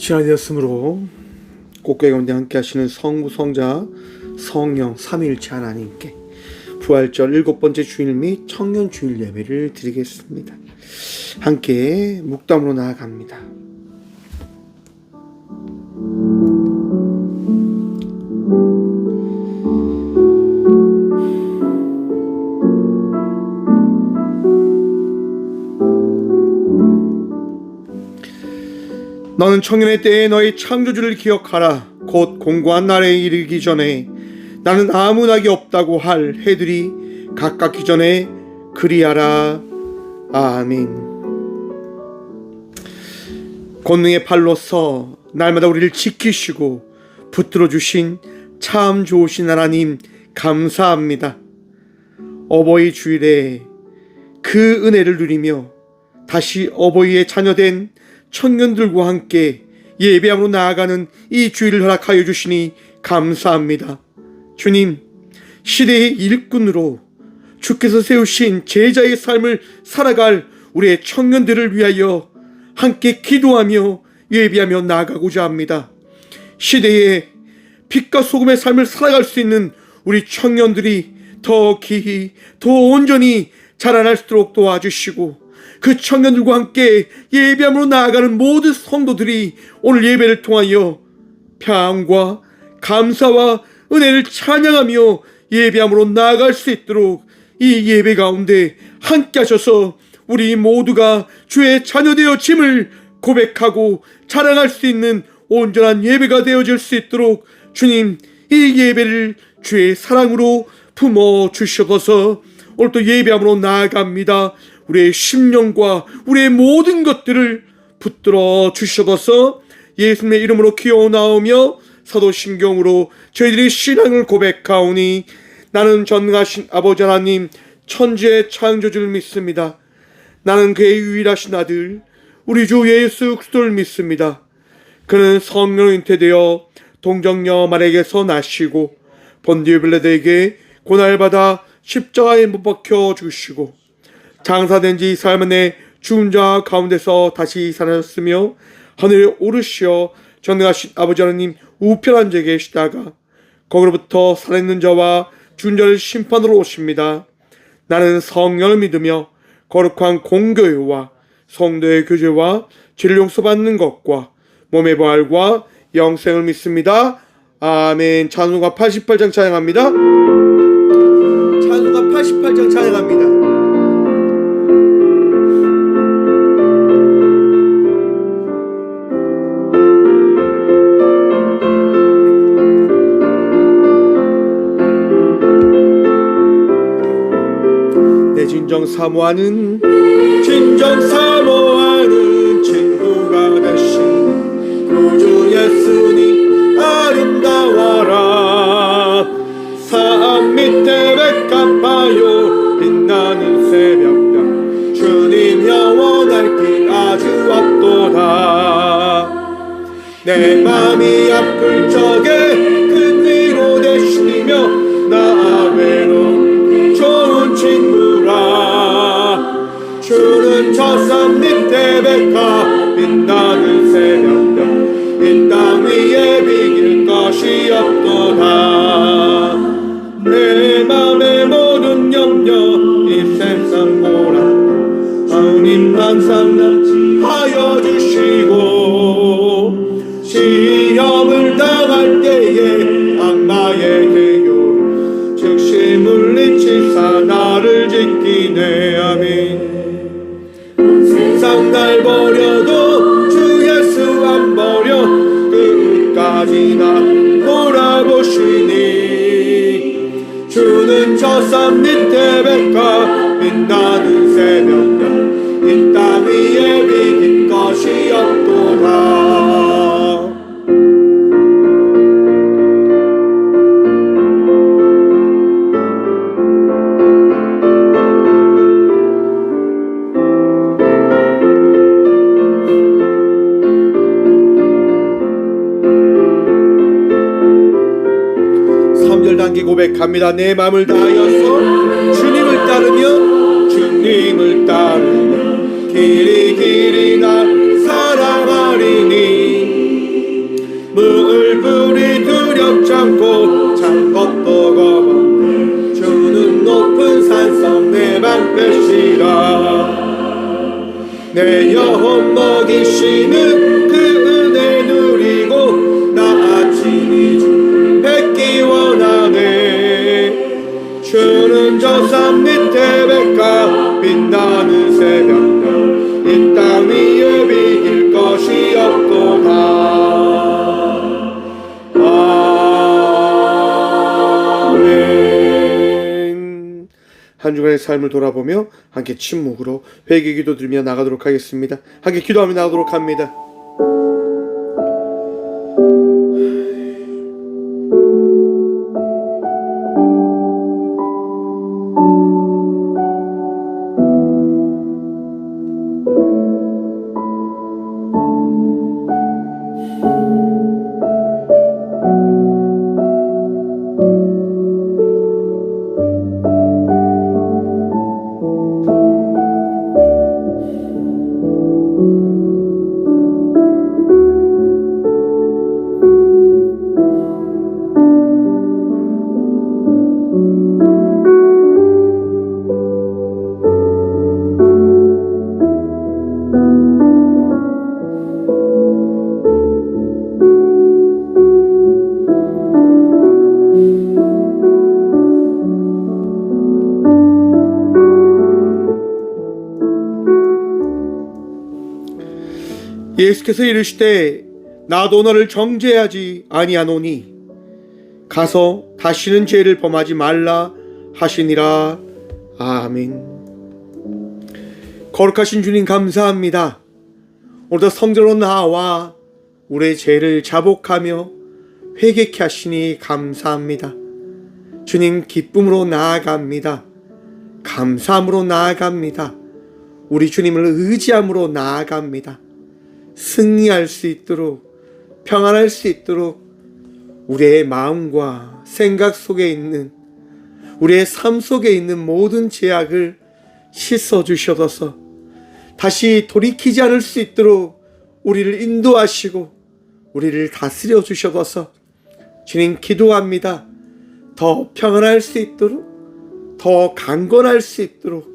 시간이 되었으므로 꽃게 가운데 함께 하시는 성부, 성자, 성령, 삼위일체 하나님께 부활절 7번째 주일 및 청년 주일 예배를 드리겠습니다. 함께 묵담으로 나아갑니다. 너는 청년의 때에 너의 창조주를 기억하라. 곧 공고한 날에 이르기 전에 나는 아무 낙이 없다고 할 해들이 가깝기 전에 그리하라. 아멘. 권능의 팔로서 날마다 우리를 지키시고 붙들어 주신 참 좋으신 하나님 감사합니다. 어버이 주일에 그 은혜를 누리며 다시 어버이의 자녀된 청년들과 함께 예배함으로 나아가는 이 주일을 허락하여 주시니 감사합니다. 주님, 시대의 일꾼으로 주께서 세우신 제자의 삶을 살아갈 우리의 청년들을 위하여 함께 기도하며 예배하며 나아가고자 합니다. 시대의 빛과 소금의 삶을 살아갈 수 있는 우리 청년들이 더 기히 더 온전히 자라날 수 있도록 도와주시고, 그 청년들과 함께 예배함으로 나아가는 모든 성도들이 오늘 예배를 통하여 평안과 감사와 은혜를 찬양하며 예배함으로 나아갈 수 있도록 이 예배 가운데 함께 하셔서 우리 모두가 주의 자녀되어 짐을 고백하고 자랑할 수 있는 온전한 예배가 되어질 수 있도록 주님, 이 예배를 주의 사랑으로 품어 주셔서 오늘도 예배함으로 나아갑니다. 우리의 심령과 우리의 모든 것들을 붙들어 주셔서 예수님의 이름으로 기어나오며 사도신경으로 저희들이 신앙을 고백하오니 나는 전능하신 아버지 하나님 천지의 창조주를 믿습니다. 나는 그의 유일하신 아들 우리 주 예수 그리스도를 믿습니다. 그는 성령으로 잉태되어 동정녀 마리아에게서 나시고 본디오 빌라도에게 고난받아 십자가에 못 박혀 죽으시고 장사된 지 4일 만에 죽은 자 가운데서 다시 살아났으며 하늘에 오르시어 전능하신 아버지 하나님 우편 앉아 계시다가 거기로부터 살아있는 자와 죽은 자를 심판으로 오십니다. 나는 성령을 믿으며 거룩한 공교회와 성도의 교제와 죄를 용서받는 것과 몸의 부활과 영생을 믿습니다. 아멘. 찬송가 88장 찬양합니다. 찬송가 88장 찬양합니다. 진정 사모하는 친구가 되신 구주 예수님 아름다워라. 산 밑에 백합화요 빛나는 새벽별 주님 영원할 길 아주 없도다. 내 맘이 아플 적에 큰 위로 되시며 나 외로운 좋은 친구라. 주는 저 산 밑에 백합 빛나는 새벽별 이 땅 위에 비길 것이 없도다. 내 맘의 모든 염려 이 세상 보라 하나님만 상하여 주시고 시험을 당할 때에 악마의 대요 즉시 물리치사 나를 지키네. 아멘. 세상 날 버려도 주 예수 안 버려 끝까지 나 돌아보시니. 주는 저 산 밑에 백합 빛나는 새벽별 이 땅 위에 비길 것이 없도다. 단기 고백합니다. 내 마음을 다하여서 주님을 따르며 길이 날 사랑하리니. 되시라. 내 영혼 먹이시는 그 은혜 누리고 나 아침이 뵙기 원하네. 주는 저 산 밑에 백합 빛나는 새벽별 이 땅 위에 비길 것이 없도다. 아멘. 한 주간의 삶을 돌아보며 함께 침묵으로 회개 기도 드리며 나가도록 하겠습니다. 함께 기도하며 나가도록 합니다. 예수께서 이르시되 나도 너를 정죄하지 아니하노니 가서 다시는 죄를 범하지 말라 하시니라. 아멘. 거룩하신 주님 감사합니다. 오늘도 성전으로 나와 우리의 죄를 자복하며 회개케 하시니 감사합니다. 주님 기쁨으로 나아갑니다. 감사함으로 나아갑니다. 우리 주님을 의지함으로 나아갑니다. 승리할 수 있도록 평안할 수 있도록 우리의 마음과 생각 속에 있는 우리의 삶 속에 있는 모든 죄악을 씻어 주셔서 다시 돌이키지 않을 수 있도록 우리를 인도하시고 우리를 다스려 주셔서 주님 기도합니다. 더 평안할 수 있도록 더 강건할 수 있도록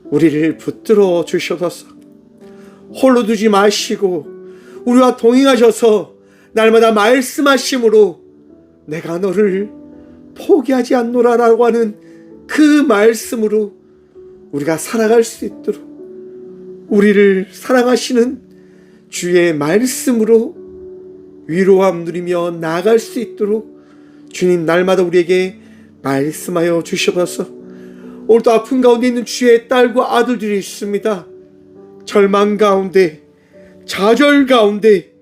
우리를 붙들어 주셔서 홀로 두지 마시고 우리와 동행하셔서 날마다 말씀하심으로 내가 너를 포기하지 않노라라고 하는 그 말씀으로 우리가 살아갈 수 있도록 우리를 사랑하시는 주의 말씀으로 위로함 누리며 나아갈 수 있도록 주님 날마다 우리에게 말씀하여 주셔서 오늘도 아픈 가운데 있는 주의 딸과 아들들이 있습니다. 절망 가운데 좌절 가운데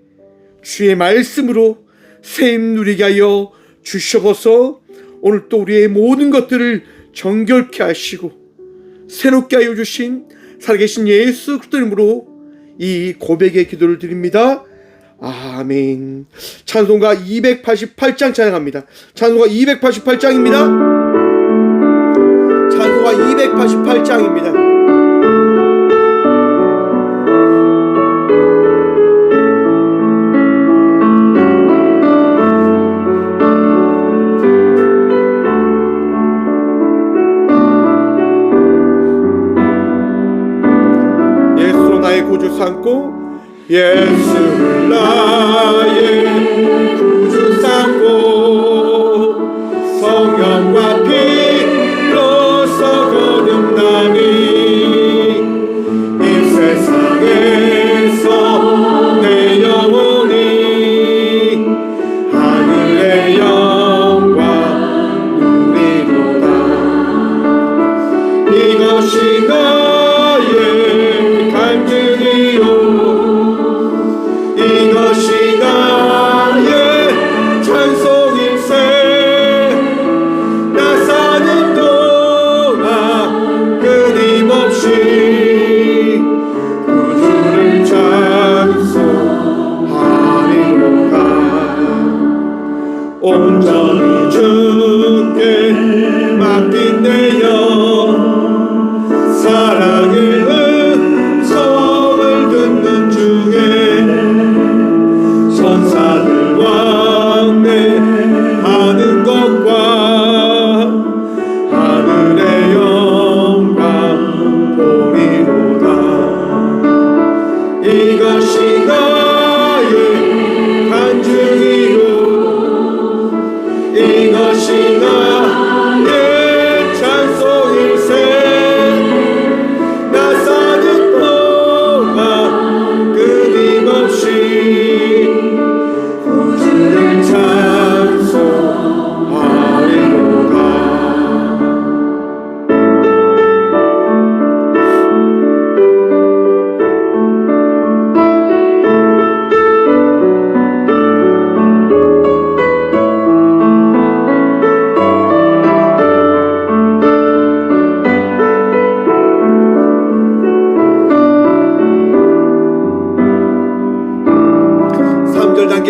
주의 말씀으로 샘 누리게 하여 주셔서 오늘 또 우리의 모든 것들을 정결케 하시고 새롭게 하여 주신 살아계신 예수 그리스도 이름으로 이 고백의 기도를 드립니다. 아멘. 찬송가 288장 찬양합니다. 찬송가 288장입니다. 찬송가 288장입니다. 구주 삼고 예수 나의 구주 삼고 성령과 피로서 거듭나니 이 세상에서 내 영혼이 하늘의 영광 누리도다. 이것이 나의 간증이요 이것이 나의 이것이 나의 간증이요 이것이 나의 찬송일세 나 사는 동안 끊임없이 구주를 찬송하리로다.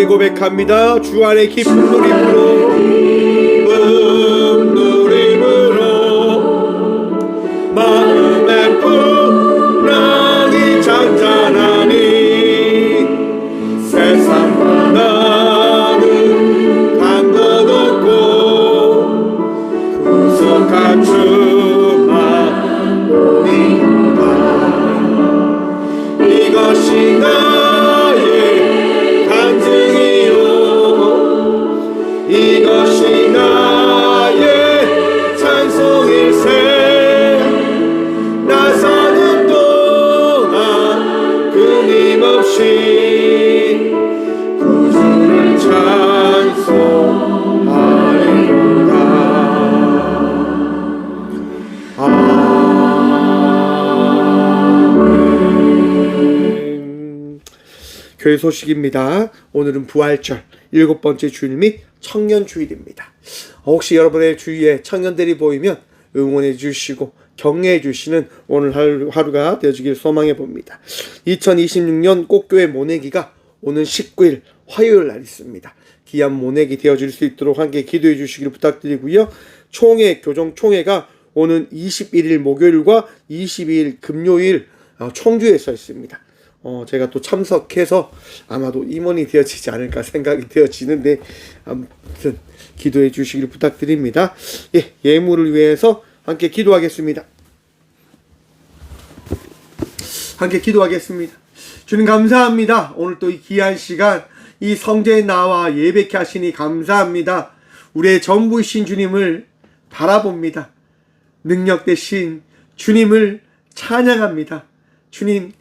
고백합니다. 주 안에 기쁜 누림으로 마음의 풍랑이 잔잔하니 세상과 나는 간 것 없고 구속한 주만 보니까 이것이 나의 간증이요 이것이 나의 찬송일세 나 사는 동안 끊임없이 구주를 찬송하리로다. 아멘. 교회 소식입니다. 오늘은 부활절 7번째 주일 및 청년 주일입니다. 혹시 여러분의 주위에 청년들이 보이면 응원해 주시고 격려해 주시는 오늘 하루가 되어주길 소망해 봅니다. 2026년 꽃교회 모내기가 오는 19일 화요일 날 있습니다. 귀한 모내기 되어줄 수 있도록 함께 기도해 주시기를 부탁드리고요. 교정 총회가 오는 21일 목요일과 22일 금요일 청주에서 있습니다. 제가 또 참석해서 아마도 임원이 되어지지 않을까 생각이 되어지는데 아무튼 기도해 주시기를 부탁드립니다. 예물을 위해서 함께 기도하겠습니다. 함께 기도하겠습니다. 주님 감사합니다. 오늘 또 이 귀한 시간 이 성전에 나와 예배케 하시니 감사합니다. 우리의 전부이신 주님을 바라봅니다. 능력 되신 주님을 찬양합니다. 주님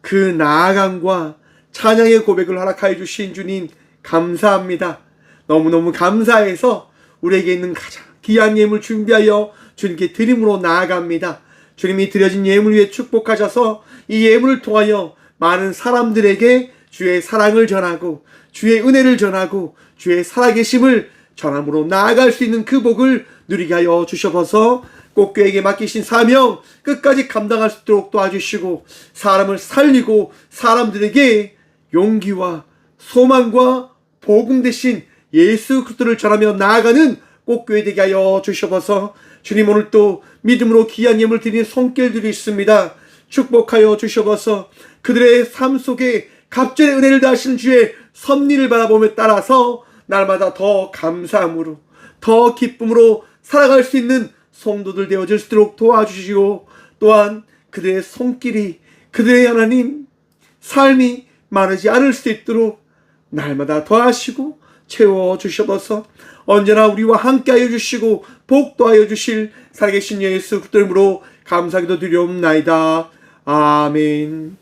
그 나아감과 찬양의 고백을 허락하여 주신 주님 감사합니다. 너무너무 감사해서 우리에게 있는 가장 귀한 예물 준비하여 주님께 드림으로 나아갑니다. 주님이 드려진 예물 위에 축복하셔서 이 예물을 통하여 많은 사람들에게 주의 사랑을 전하고 주의 은혜를 전하고 주의 살아계심을 전함으로 나아갈 수 있는 그 복을 누리게 하여 주셔서 꽃교회에게 맡기신 사명 끝까지 감당할 수 있도록 도와주시고 사람을 살리고 사람들에게 용기와 소망과 복음 대신 예수 그리스도를 전하며 나아가는 꽃교회 되게 하여 주셔서 주님 오늘 또 믿음으로 귀한 예물 드리는 손길들이 있습니다. 축복하여 주셔서 그들의 삶 속에 갑절의 은혜를 다하시는 주의 섭리를 바라보며 따라서 날마다 더 감사함으로 더 기쁨으로 살아갈 수 있는 성도들 되어질 수 있도록 도와주시고 또한 그들의 손길이 그들의 하나님 삶이 마르지 않을 수 있도록 날마다 더하시고 채워주셔서 언제나 우리와 함께하여 주시고 복도하여 주실 살아계신 예수 그리스도 이름으로 감사기도 드리옵나이다. 아멘.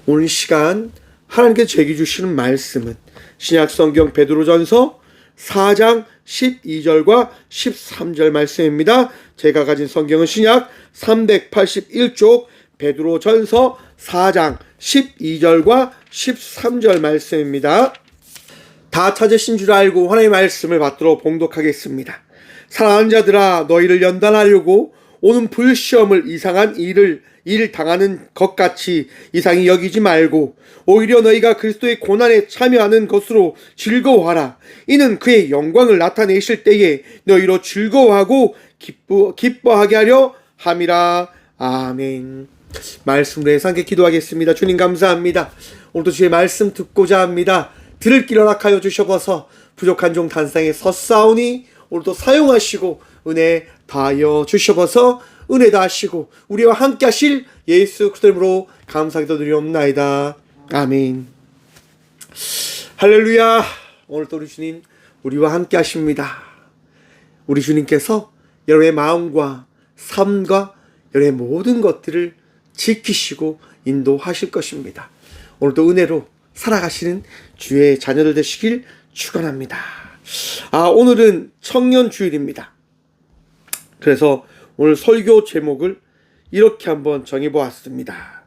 오늘 시간 하나님께 제기 주시는 말씀은 신약성경 베드로전서 4장 12절과 13절 말씀입니다. 제가 가진 성경은 신약 381쪽 베드로전서 4장 12절과 13절 말씀입니다. 다 찾으신 줄 알고 하나님의 말씀을 받들어 봉독하겠습니다. 사랑하는 자들아 너희를 연단하려고 오는 불시험을 이상한 일 당하는 것 같이 이상히 여기지 말고 오히려 너희가 그리스도의 고난에 참여하는 것으로 즐거워하라. 이는 그의 영광을 나타내실 때에 너희로 즐거워하고 기뻐하게 하려 함이라. 아멘. 말씀으로 해서 함께 기도하겠습니다. 주님 감사합니다. 오늘도 주의 말씀 듣고자 합니다. 들을 길 허락하여 주셔서 부족한 종 단상에 섰사오니 오늘도 사용하시고 은혜 다하여 주셔서 은혜 다하시고 우리와 함께 하실 예수 그리스도 이름으로 감사기도드리옵나이다. 아멘. 할렐루야. 오늘도 우리 주님 우리와 함께 하십니다. 우리 주님께서 여러분의 마음과 삶과 여러분의 모든 것들을 지키시고 인도하실 것입니다. 오늘도 은혜로 살아가시는 주의 자녀들 되시길 축원합니다. 오늘은 청년주일입니다. 그래서 오늘 설교 제목을 이렇게 한번 정해보았습니다.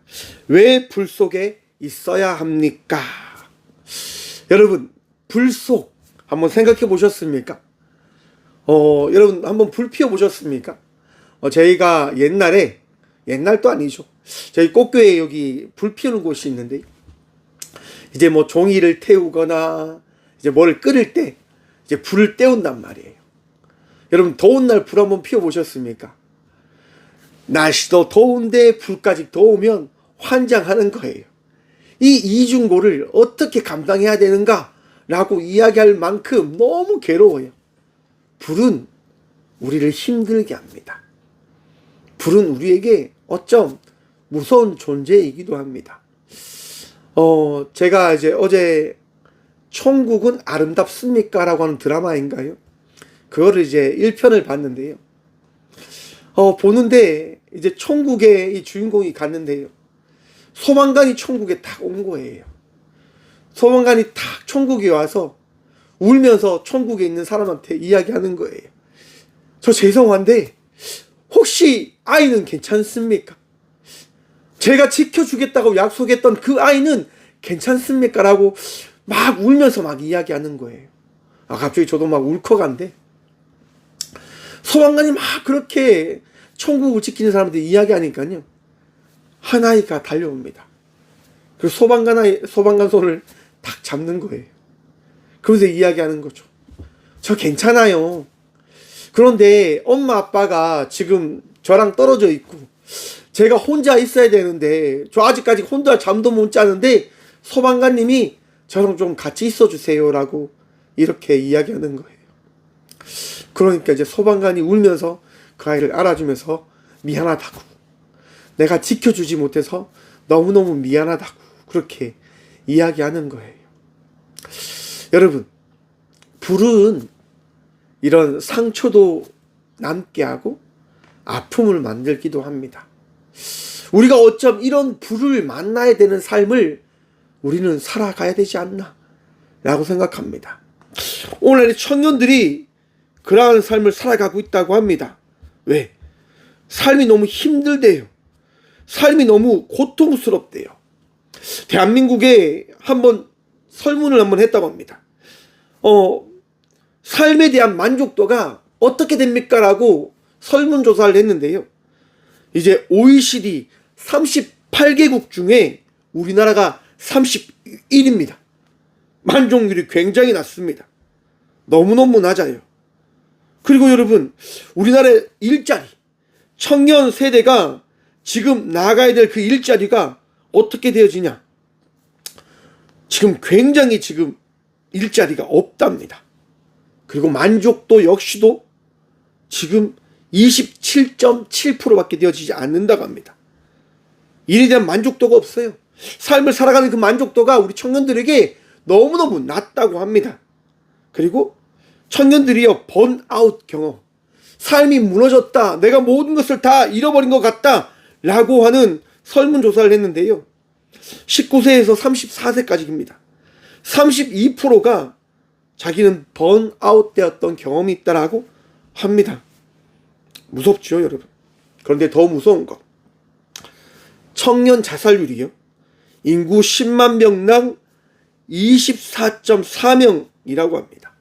왜 불 속에 있어야 합니까? 여러분, 불 속 한번 생각해 보셨습니까? 여러분 한번 불 피워 보셨습니까? 저희가 옛날도 아니죠. 저희 꽃교회 여기 불 피우는 곳이 있는데, 이제 뭐 종이를 태우거나 이제 뭘 끓일 때 이제 불을 떼운단 말이에요. 여러분 더운 날 불 한번 피워 보셨습니까? 날씨도 더운데 불까지 더우면 환장하는 거예요. 이 이중고를 어떻게 감당해야 되는가 라고 이야기할 만큼 너무 괴로워요. 불은 우리를 힘들게 합니다. 불은 우리에게 어쩜 무서운 존재이기도 합니다. 제가 이제 어제 천국은 아름답습니까? 라고 하는 드라마인가요? 그거를 이제 1편을 봤는데요. 보는데 이제 천국에 이 주인공이 갔는데요. 소방관이 천국에 딱 온 거예요. 소방관이 딱 천국에 와서 울면서 천국에 있는 사람한테 이야기하는 거예요. 저 죄송한데 혹시 아이는 괜찮습니까? 제가 지켜주겠다고 약속했던 그 아이는 괜찮습니까? 라고 막 울면서 막 이야기하는 거예요. 갑자기 저도 막 울컥한데, 소방관이 막 그렇게 천국을 지키는 사람들 이야기하니까요, 한 아이가 달려옵니다. 그리고 소방관 손을 딱 잡는 거예요. 그러면서 이야기하는 거죠. 저 괜찮아요. 그런데 엄마 아빠가 지금 저랑 떨어져 있고 제가 혼자 있어야 되는데 저 아직까지 혼자 잠도 못 자는데 소방관님이 저랑 좀 같이 있어 주세요 라고 이렇게 이야기하는 거예요. 그러니까 이제 소방관이 울면서 그 아이를 안아주면서 미안하다고, 내가 지켜주지 못해서 너무너무 미안하다고 그렇게 이야기하는 거예요. 여러분, 불은 이런 상처도 남게 하고 아픔을 만들기도 합니다. 우리가 어쩜 이런 불을 만나야 되는 삶을 우리는 살아가야 되지 않나 라고 생각합니다. 오늘 청년들이 그러한 삶을 살아가고 있다고 합니다. 왜? 삶이 너무 힘들대요. 삶이 너무 고통스럽대요. 대한민국에 한번 설문을 한번 했다고 합니다. 삶에 대한 만족도가 어떻게 됩니까? 라고 설문조사를 했는데요. 이제 OECD 38개국 중에 우리나라가 31입니다. 만족률이 굉장히 낮습니다. 너무너무 낮아요. 그리고 여러분, 우리나라의 일자리, 청년 세대가 지금 나가야 될 그 일자리가 어떻게 되어지냐? 지금 굉장히 지금 일자리가 없답니다. 그리고 만족도 역시도 지금 27.7%밖에 되어지지 않는다고 합니다. 일에 대한 만족도가 없어요. 삶을 살아가는 그 만족도가 우리 청년들에게 너무너무 낮다고 합니다. 그리고 청년들이요, 번아웃 경험, 삶이 무너졌다, 내가 모든 것을 다 잃어버린 것 같다 라고 하는 설문조사를 했는데요, 19세에서 34세까지입니다. 32%가 자기는 번아웃 되었던 경험이 있다라고 합니다. 무섭죠, 여러분. 그런데 더 무서운 것, 청년 자살률이요, 인구 10만 명당 24.4명이라고 합니다.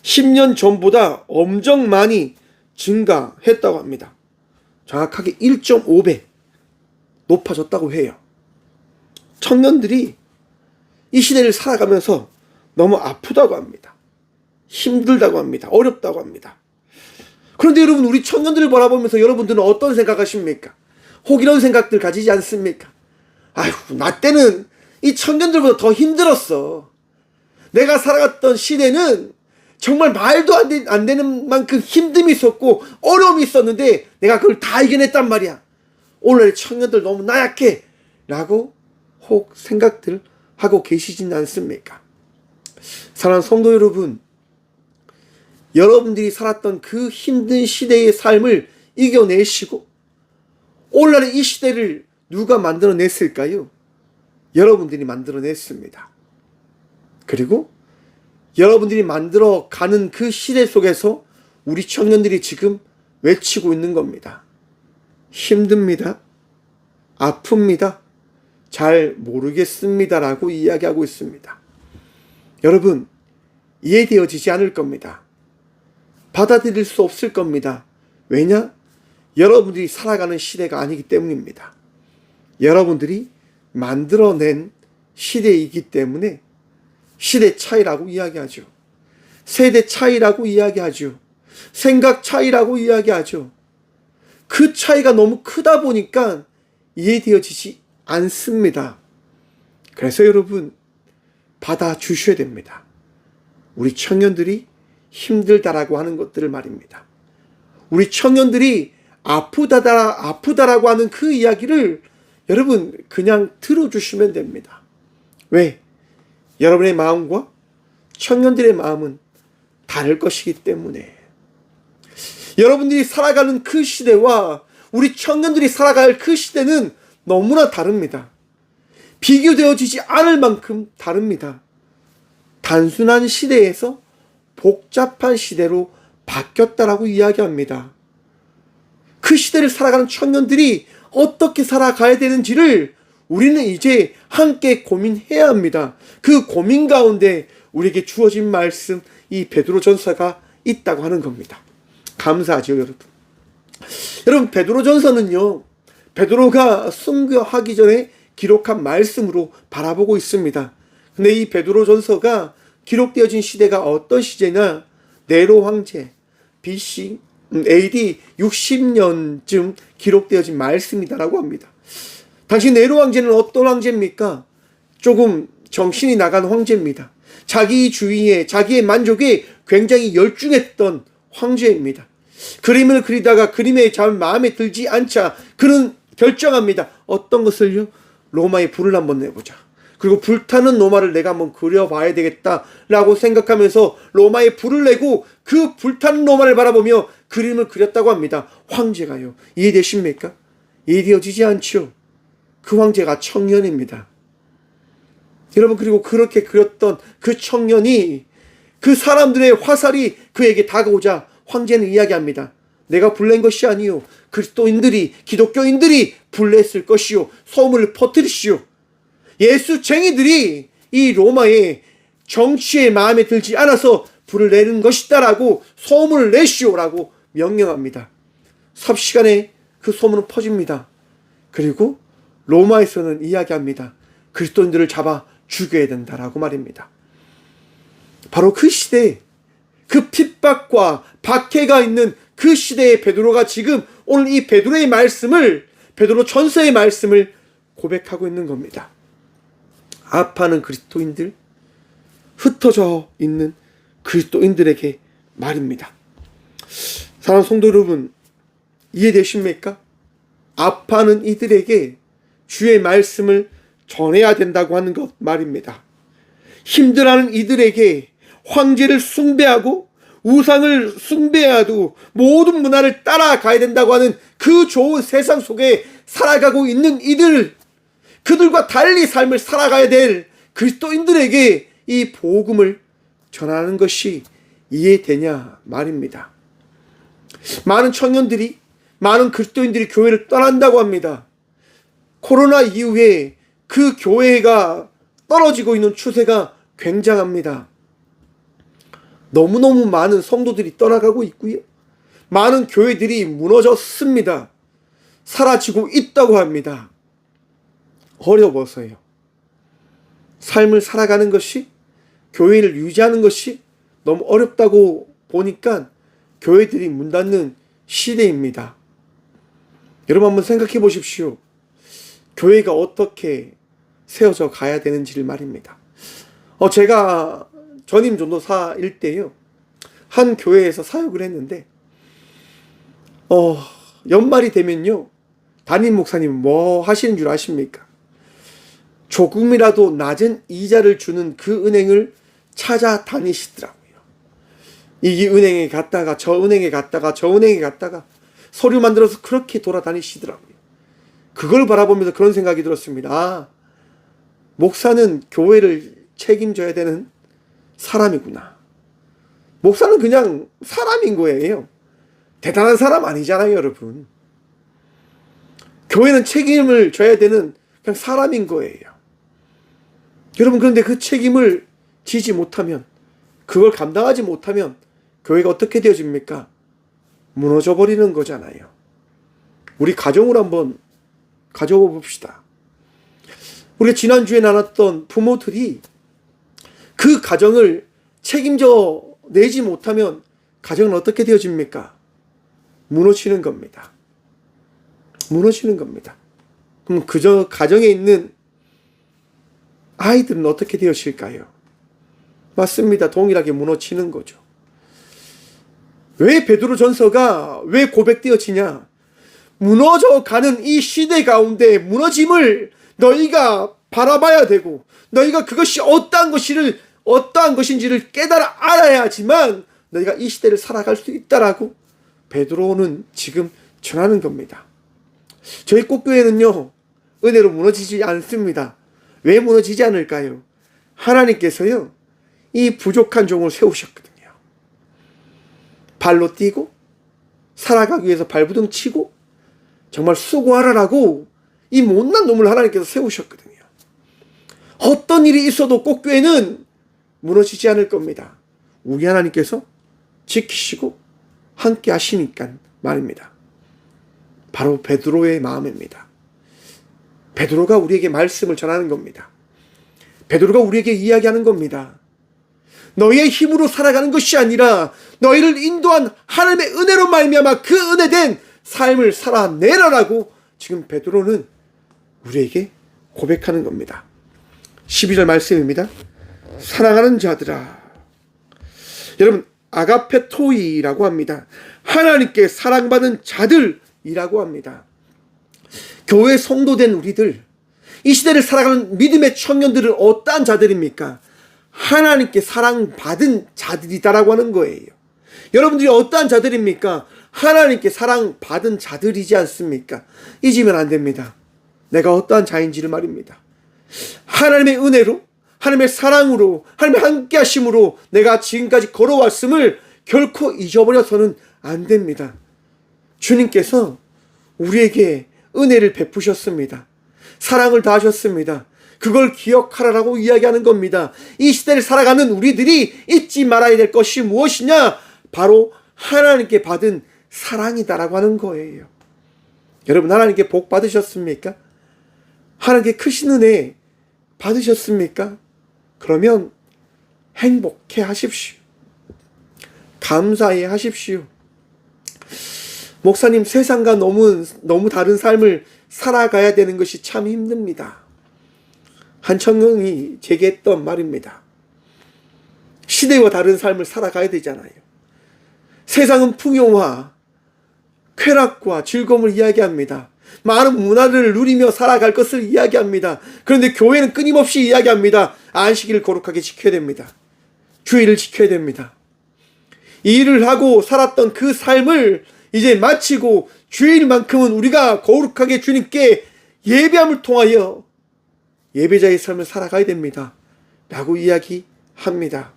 10년 전보다 엄청 많이 증가했다고 합니다. 정확하게 1.5배 높아졌다고 해요. 청년들이 이 시대를 살아가면서 너무 아프다고 합니다. 힘들다고 합니다. 어렵다고 합니다. 그런데 여러분, 우리 청년들을 바라보면서 여러분들은 어떤 생각하십니까? 혹 이런 생각들 가지지 않습니까? 아휴, 나 때는 이 청년들보다 더 힘들었어. 내가 살아갔던 시대는 정말 말도 안 되는 만큼 힘듦이 있었고 어려움이 있었는데 내가 그걸 다 이겨냈단 말이야. 오늘의 청년들 너무 나약해 라고 혹 생각들 하고 계시진 않습니까? 사랑하는 성도 여러분, 여러분들이 살았던 그 힘든 시대의 삶을 이겨내시고 오늘날의 이 시대를 누가 만들어냈을까요? 여러분들이 만들어냈습니다. 그리고 여러분들이 만들어가는 그 시대 속에서 우리 청년들이 지금 외치고 있는 겁니다. 힘듭니다. 아픕니다. 잘 모르겠습니다. 라고 이야기하고 있습니다. 여러분, 이해되어지지 않을 겁니다. 받아들일 수 없을 겁니다. 왜냐? 여러분들이 살아가는 시대가 아니기 때문입니다. 여러분들이 만들어낸 시대이기 때문에 시대 차이라고 이야기하죠. 세대 차이라고 이야기하죠. 생각 차이라고 이야기하죠. 그 차이가 너무 크다 보니까 이해되어지지 않습니다. 그래서 여러분, 받아주셔야 됩니다. 우리 청년들이 힘들다라고 하는 것들을 말입니다. 우리 청년들이 아프다라고 하는 그 이야기를 여러분 그냥 들어주시면 됩니다. 왜? 여러분의 마음과 청년들의 마음은 다를 것이기 때문에. 여러분들이 살아가는 그 시대와 우리 청년들이 살아갈 그 시대는 너무나 다릅니다. 비교되어지지 않을 만큼 다릅니다. 단순한 시대에서 복잡한 시대로 바뀌었다라고 이야기합니다. 그 시대를 살아가는 청년들이 어떻게 살아가야 되는지를 우리는 이제 함께 고민해야 합니다. 그 고민 가운데 우리에게 주어진 말씀, 이 베드로전서가 있다고 하는 겁니다. 감사하죠, 여러분. 여러분, 베드로전서는요, 베드로가 순교하기 전에 기록한 말씀으로 바라보고 있습니다. 근데 이 베드로전서가 기록되어진 시대가 어떤 시대냐? 네로 황제, BC, AD 60년쯤 기록되어진 말씀이다라고 합니다. 당시 네로 황제는 어떤 황제입니까? 조금 정신이 나간 황제입니다. 자기 주위에, 자기의 만족에 굉장히 열중했던 황제입니다. 그림을 그리다가 그림에 잘 마음에 들지 않자 그는 결정합니다. 어떤 것을요? 로마에 불을 한번 내보자. 그리고 불타는 로마를 내가 한번 그려봐야 되겠다라고 생각하면서 로마에 불을 내고 그 불타는 로마를 바라보며 그림을 그렸다고 합니다. 황제가요. 이해되십니까? 이해되어지지 않죠? 그 황제가 청년입니다. 여러분, 그리고 그렇게 그렸던 그 청년이, 그 사람들의 화살이 그에게 다가오자 황제는 이야기합니다. 내가 불낸 것이 아니요, 그리스도인들이, 기독교인들이 불냈을 것이요, 소문을 퍼뜨리시오. 예수쟁이들이 이 로마의 정치에 마음에 들지 않아서 불을 내는 것이다라고 소문을 내시오라고 명령합니다. 삽시간에 그 소문은 퍼집니다. 그리고 로마에서는 이야기합니다. 그리스도인들을 잡아 죽여야 된다라고 말입니다. 바로 그 시대에 그 핍박과 박해가 있는 그 시대의 베드로가 지금 오늘 이 베드로의 말씀을, 베드로 전서의 말씀을 고백하고 있는 겁니다. 아파하는 그리스도인들, 흩어져 있는 그리스도인들에게 말입니다. 사랑하는 성도 여러분, 이해되십니까? 아파하는 이들에게 주의 말씀을 전해야 된다고 하는 것 말입니다. 힘들어하는 이들에게 황제를 숭배하고 우상을 숭배해도 모든 문화를 따라가야 된다고 하는 그 좋은 세상 속에 살아가고 있는 이들, 그들과 달리 삶을 살아가야 될 그리스도인들에게 이 복음을 전하는 것이 이해되냐 말입니다. 많은 청년들이, 많은 그리스도인들이 교회를 떠난다고 합니다. 코로나 이후에 그 교회가 떨어지고 있는 추세가 굉장합니다. 너무너무 많은 성도들이 떠나가고 있고요. 많은 교회들이 무너졌습니다. 사라지고 있다고 합니다. 어려워서요. 삶을 살아가는 것이, 교회를 유지하는 것이 너무 어렵다고 보니까 교회들이 문 닫는 시대입니다. 여러분 한번 생각해 보십시오. 교회가 어떻게 세워져 가야 되는지를 말입니다. 제가 전임 전도사일 때요, 한 교회에서 사역을 했는데 연말이 되면요, 담임 목사님 뭐 하시는 줄 아십니까? 조금이라도 낮은 이자를 주는 그 은행을 찾아다니시더라고요. 이 은행에 갔다가 저 은행에 갔다가 저 은행에 갔다가 서류 만들어서 그렇게 돌아다니시더라고요. 그걸 바라보면서 그런 생각이 들었습니다. 아, 목사는 교회를 책임져야 되는 사람이구나. 목사는 그냥 사람인 거예요. 대단한 사람 아니잖아요, 여러분. 교회는 책임을 져야 되는 그냥 사람인 거예요. 여러분, 그런데 그 책임을 지지 못하면, 그걸 감당하지 못하면 교회가 어떻게 되어집니까? 무너져 버리는 거잖아요. 우리 가정을 한번 가져와 봅시다. 우리가 지난주에 나눴던 부모들이 그 가정을 책임져 내지 못하면 가정은 어떻게 되어집니까? 무너지는 겁니다. 무너지는 겁니다. 그럼 그저 가정에 있는 아이들은 어떻게 되어질까요? 맞습니다. 동일하게 무너지는 거죠. 왜 베드로전서가 왜 고백되어지냐? 무너져가는 이 시대 가운데 무너짐을 너희가 바라봐야 되고, 너희가 그것이 어떠한 것인지를 깨달아 알아야지만 너희가 이 시대를 살아갈 수 있다라고 베드로는 지금 전하는 겁니다. 저희 꽃교회는요, 은혜로 무너지지 않습니다. 왜 무너지지 않을까요? 하나님께서요, 이 부족한 종을 세우셨거든요. 발로 뛰고 살아가기 위해서 발부둥 치고 정말 수고하라라고 이 못난 놈을 하나님께서 세우셨거든요. 어떤 일이 있어도 꽃교회는 무너지지 않을 겁니다. 우리 하나님께서 지키시고 함께 하시니까 말입니다. 바로 베드로의 마음입니다. 베드로가 우리에게 말씀을 전하는 겁니다. 베드로가 우리에게 이야기하는 겁니다. 너희의 힘으로 살아가는 것이 아니라 너희를 인도한 하나님의 은혜로 말미암아 그 은혜된 삶을 살아내라라고 지금 베드로는 우리에게 고백하는 겁니다. 12절 말씀입니다. 사랑하는 자들아. 여러분, 아가페토이라고 합니다. 하나님께 사랑받은 자들이라고 합니다. 교회 성도된 우리들, 이 시대를 살아가는 믿음의 청년들은 어떠한 자들입니까? 하나님께 사랑받은 자들이다라고 하는 거예요. 여러분들이 어떠한 자들입니까? 하나님께 사랑받은 자들이지 않습니까? 잊으면 안 됩니다. 내가 어떠한 자인지를 말입니다. 하나님의 은혜로, 하나님의 사랑으로, 하나님의 함께 하심으로 내가 지금까지 걸어왔음을 결코 잊어버려서는 안 됩니다. 주님께서 우리에게 은혜를 베푸셨습니다. 사랑을 다하셨습니다. 그걸 기억하라라고 이야기하는 겁니다. 이 시대를 살아가는 우리들이 잊지 말아야 될 것이 무엇이냐? 바로 하나님께 받은 사랑이다라고 하는 거예요. 여러분, 하나님께 복 받으셨습니까? 하나님께 크신 은혜 받으셨습니까? 그러면 행복해 하십시오. 감사해 하십시오. 목사님, 세상과 너무 다른 삶을 살아가야 되는 것이 참 힘듭니다. 한 청년이 제게 했던 말입니다. 시대와 다른 삶을 살아가야 되잖아요. 세상은 풍요와 쾌락과 즐거움을 이야기합니다. 많은 문화를 누리며 살아갈 것을 이야기합니다. 그런데 교회는 끊임없이 이야기합니다. 안식일을 거룩하게 지켜야 됩니다. 주일을 지켜야 됩니다. 이 일을 하고 살았던 그 삶을 이제 마치고 주일만큼은 우리가 거룩하게 주님께 예배함을 통하여 예배자의 삶을 살아가야 됩니다. 라고 이야기합니다.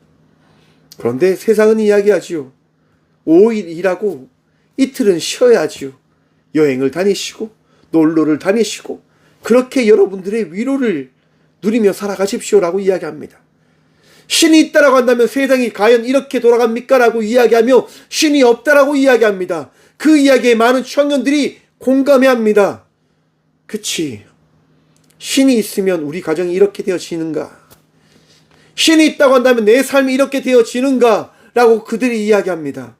그런데 세상은 이야기하지요. 5일 일하고 이틀은 쉬어야지요. 여행을 다니시고 놀러를 다니시고 그렇게 여러분들의 위로를 누리며 살아가십시오라고 이야기합니다. 신이 있다라고 한다면 세상이 과연 이렇게 돌아갑니까? 라고 이야기하며 신이 없다라고 이야기합니다. 그 이야기에 많은 청년들이 공감해합니다. 그치, 신이 있으면 우리 가정이 이렇게 되어지는가? 신이 있다고 한다면 내 삶이 이렇게 되어지는가? 라고 그들이 이야기합니다.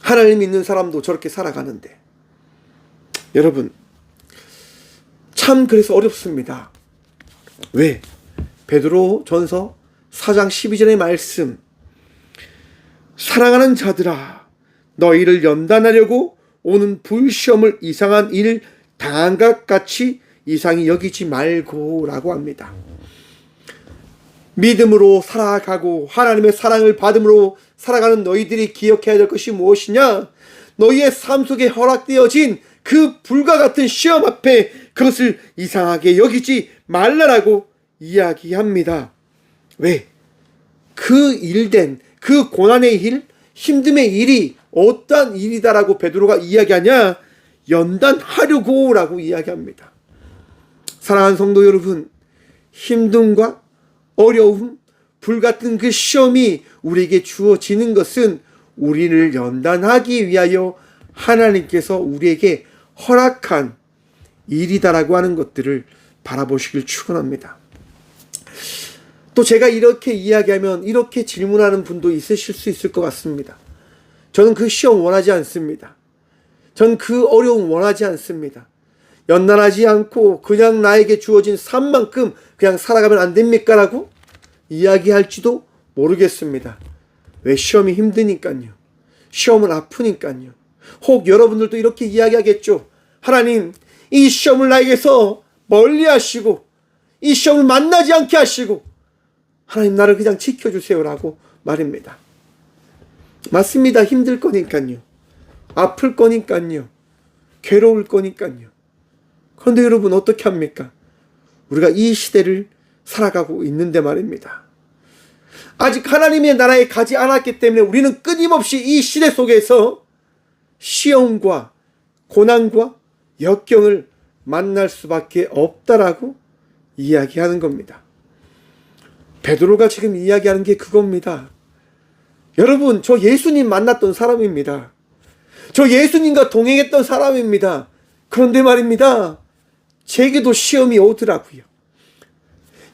하나님 믿는 사람도 저렇게 살아가는데 여러분, 참 그래서 어렵습니다. 왜? 베드로 전서 4장 12절의 말씀, 사랑하는 자들아, 너희를 연단하려고 오는 불시험을 이상한 일 당한 것 같이 이상히 여기지 말고 라고 합니다. 믿음으로 살아가고 하나님의 사랑을 받음으로 살아가는 너희들이 기억해야 될 것이 무엇이냐? 너희의 삶 속에 허락되어진 그 불과 같은 시험 앞에 그것을 이상하게 여기지 말라라고 이야기합니다. 왜? 그 일된 그 고난의 일, 힘듦의 일이 어떠한 일이다라고 베드로가 이야기하냐? 연단하려고 라고 이야기합니다. 사랑하는 성도 여러분, 힘듦과 어려움, 불같은 그 시험이 우리에게 주어지는 것은 우리를 연단하기 위하여 하나님께서 우리에게 허락한 일이다라고 하는 것들을 바라보시길 축원합니다. 또 제가 이렇게 이야기하면 이렇게 질문하는 분도 있으실 수 있을 것 같습니다. 저는 그 시험 원하지 않습니다. 저는 그 어려움 원하지 않습니다. 연단하지 않고 그냥 나에게 주어진 삶만큼 그냥 살아가면 안 됩니까? 라고 이야기할지도 모르겠습니다. 왜? 시험이 힘드니까요. 시험은 아프니까요. 혹 여러분들도 이렇게 이야기하겠죠. 하나님, 이 시험을 나에게서 멀리 하시고 이 시험을 만나지 않게 하시고 하나님 나를 그냥 지켜주세요라고 말입니다. 맞습니다. 힘들 거니까요. 아플 거니까요. 괴로울 거니까요. 그런데 여러분 어떻게 합니까? 우리가 이 시대를 살아가고 있는데 말입니다. 아직 하나님의 나라에 가지 않았기 때문에 우리는 끊임없이 이 시대 속에서 시험과 고난과 역경을 만날 수밖에 없다라고 이야기하는 겁니다. 베드로가 지금 이야기하는 게 그겁니다. 여러분, 저 예수님 만났던 사람입니다. 저 예수님과 동행했던 사람입니다. 그런데 말입니다. 제게도 시험이 오더라고요.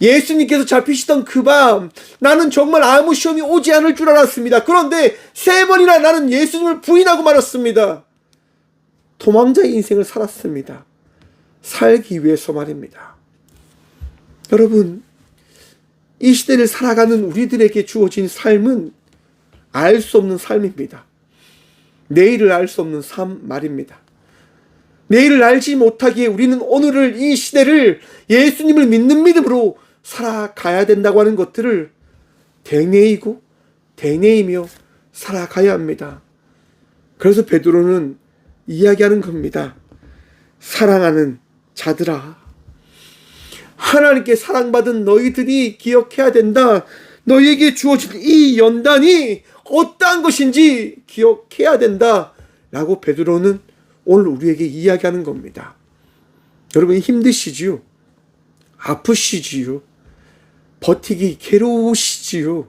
예수님께서 잡히시던 그 밤 나는 정말 아무 시험이 오지 않을 줄 알았습니다. 그런데 3번이나 나는 예수님을 부인하고 말았습니다. 도망자의 인생을 살았습니다. 살기 위해서 말입니다. 여러분, 이 시대를 살아가는 우리들에게 주어진 삶은 알 수 없는 삶입니다. 내일을 알 수 없는 삶 말입니다. 내일을 알지 못하기에 우리는 오늘을, 이 시대를 예수님을 믿는 믿음으로 살아가야 된다고 하는 것들을 되뇌이고 되뇌이며 살아가야 합니다. 그래서 베드로는 이야기하는 겁니다. 사랑하는 자들아, 하나님께 사랑받은 너희들이 기억해야 된다. 너희에게 주어진 이 연단이 어떠한 것인지 기억해야 된다 라고 베드로는 오늘 우리에게 이야기하는 겁니다. 여러분 힘드시지요? 아프시지요? 버티기 괴로우시지요?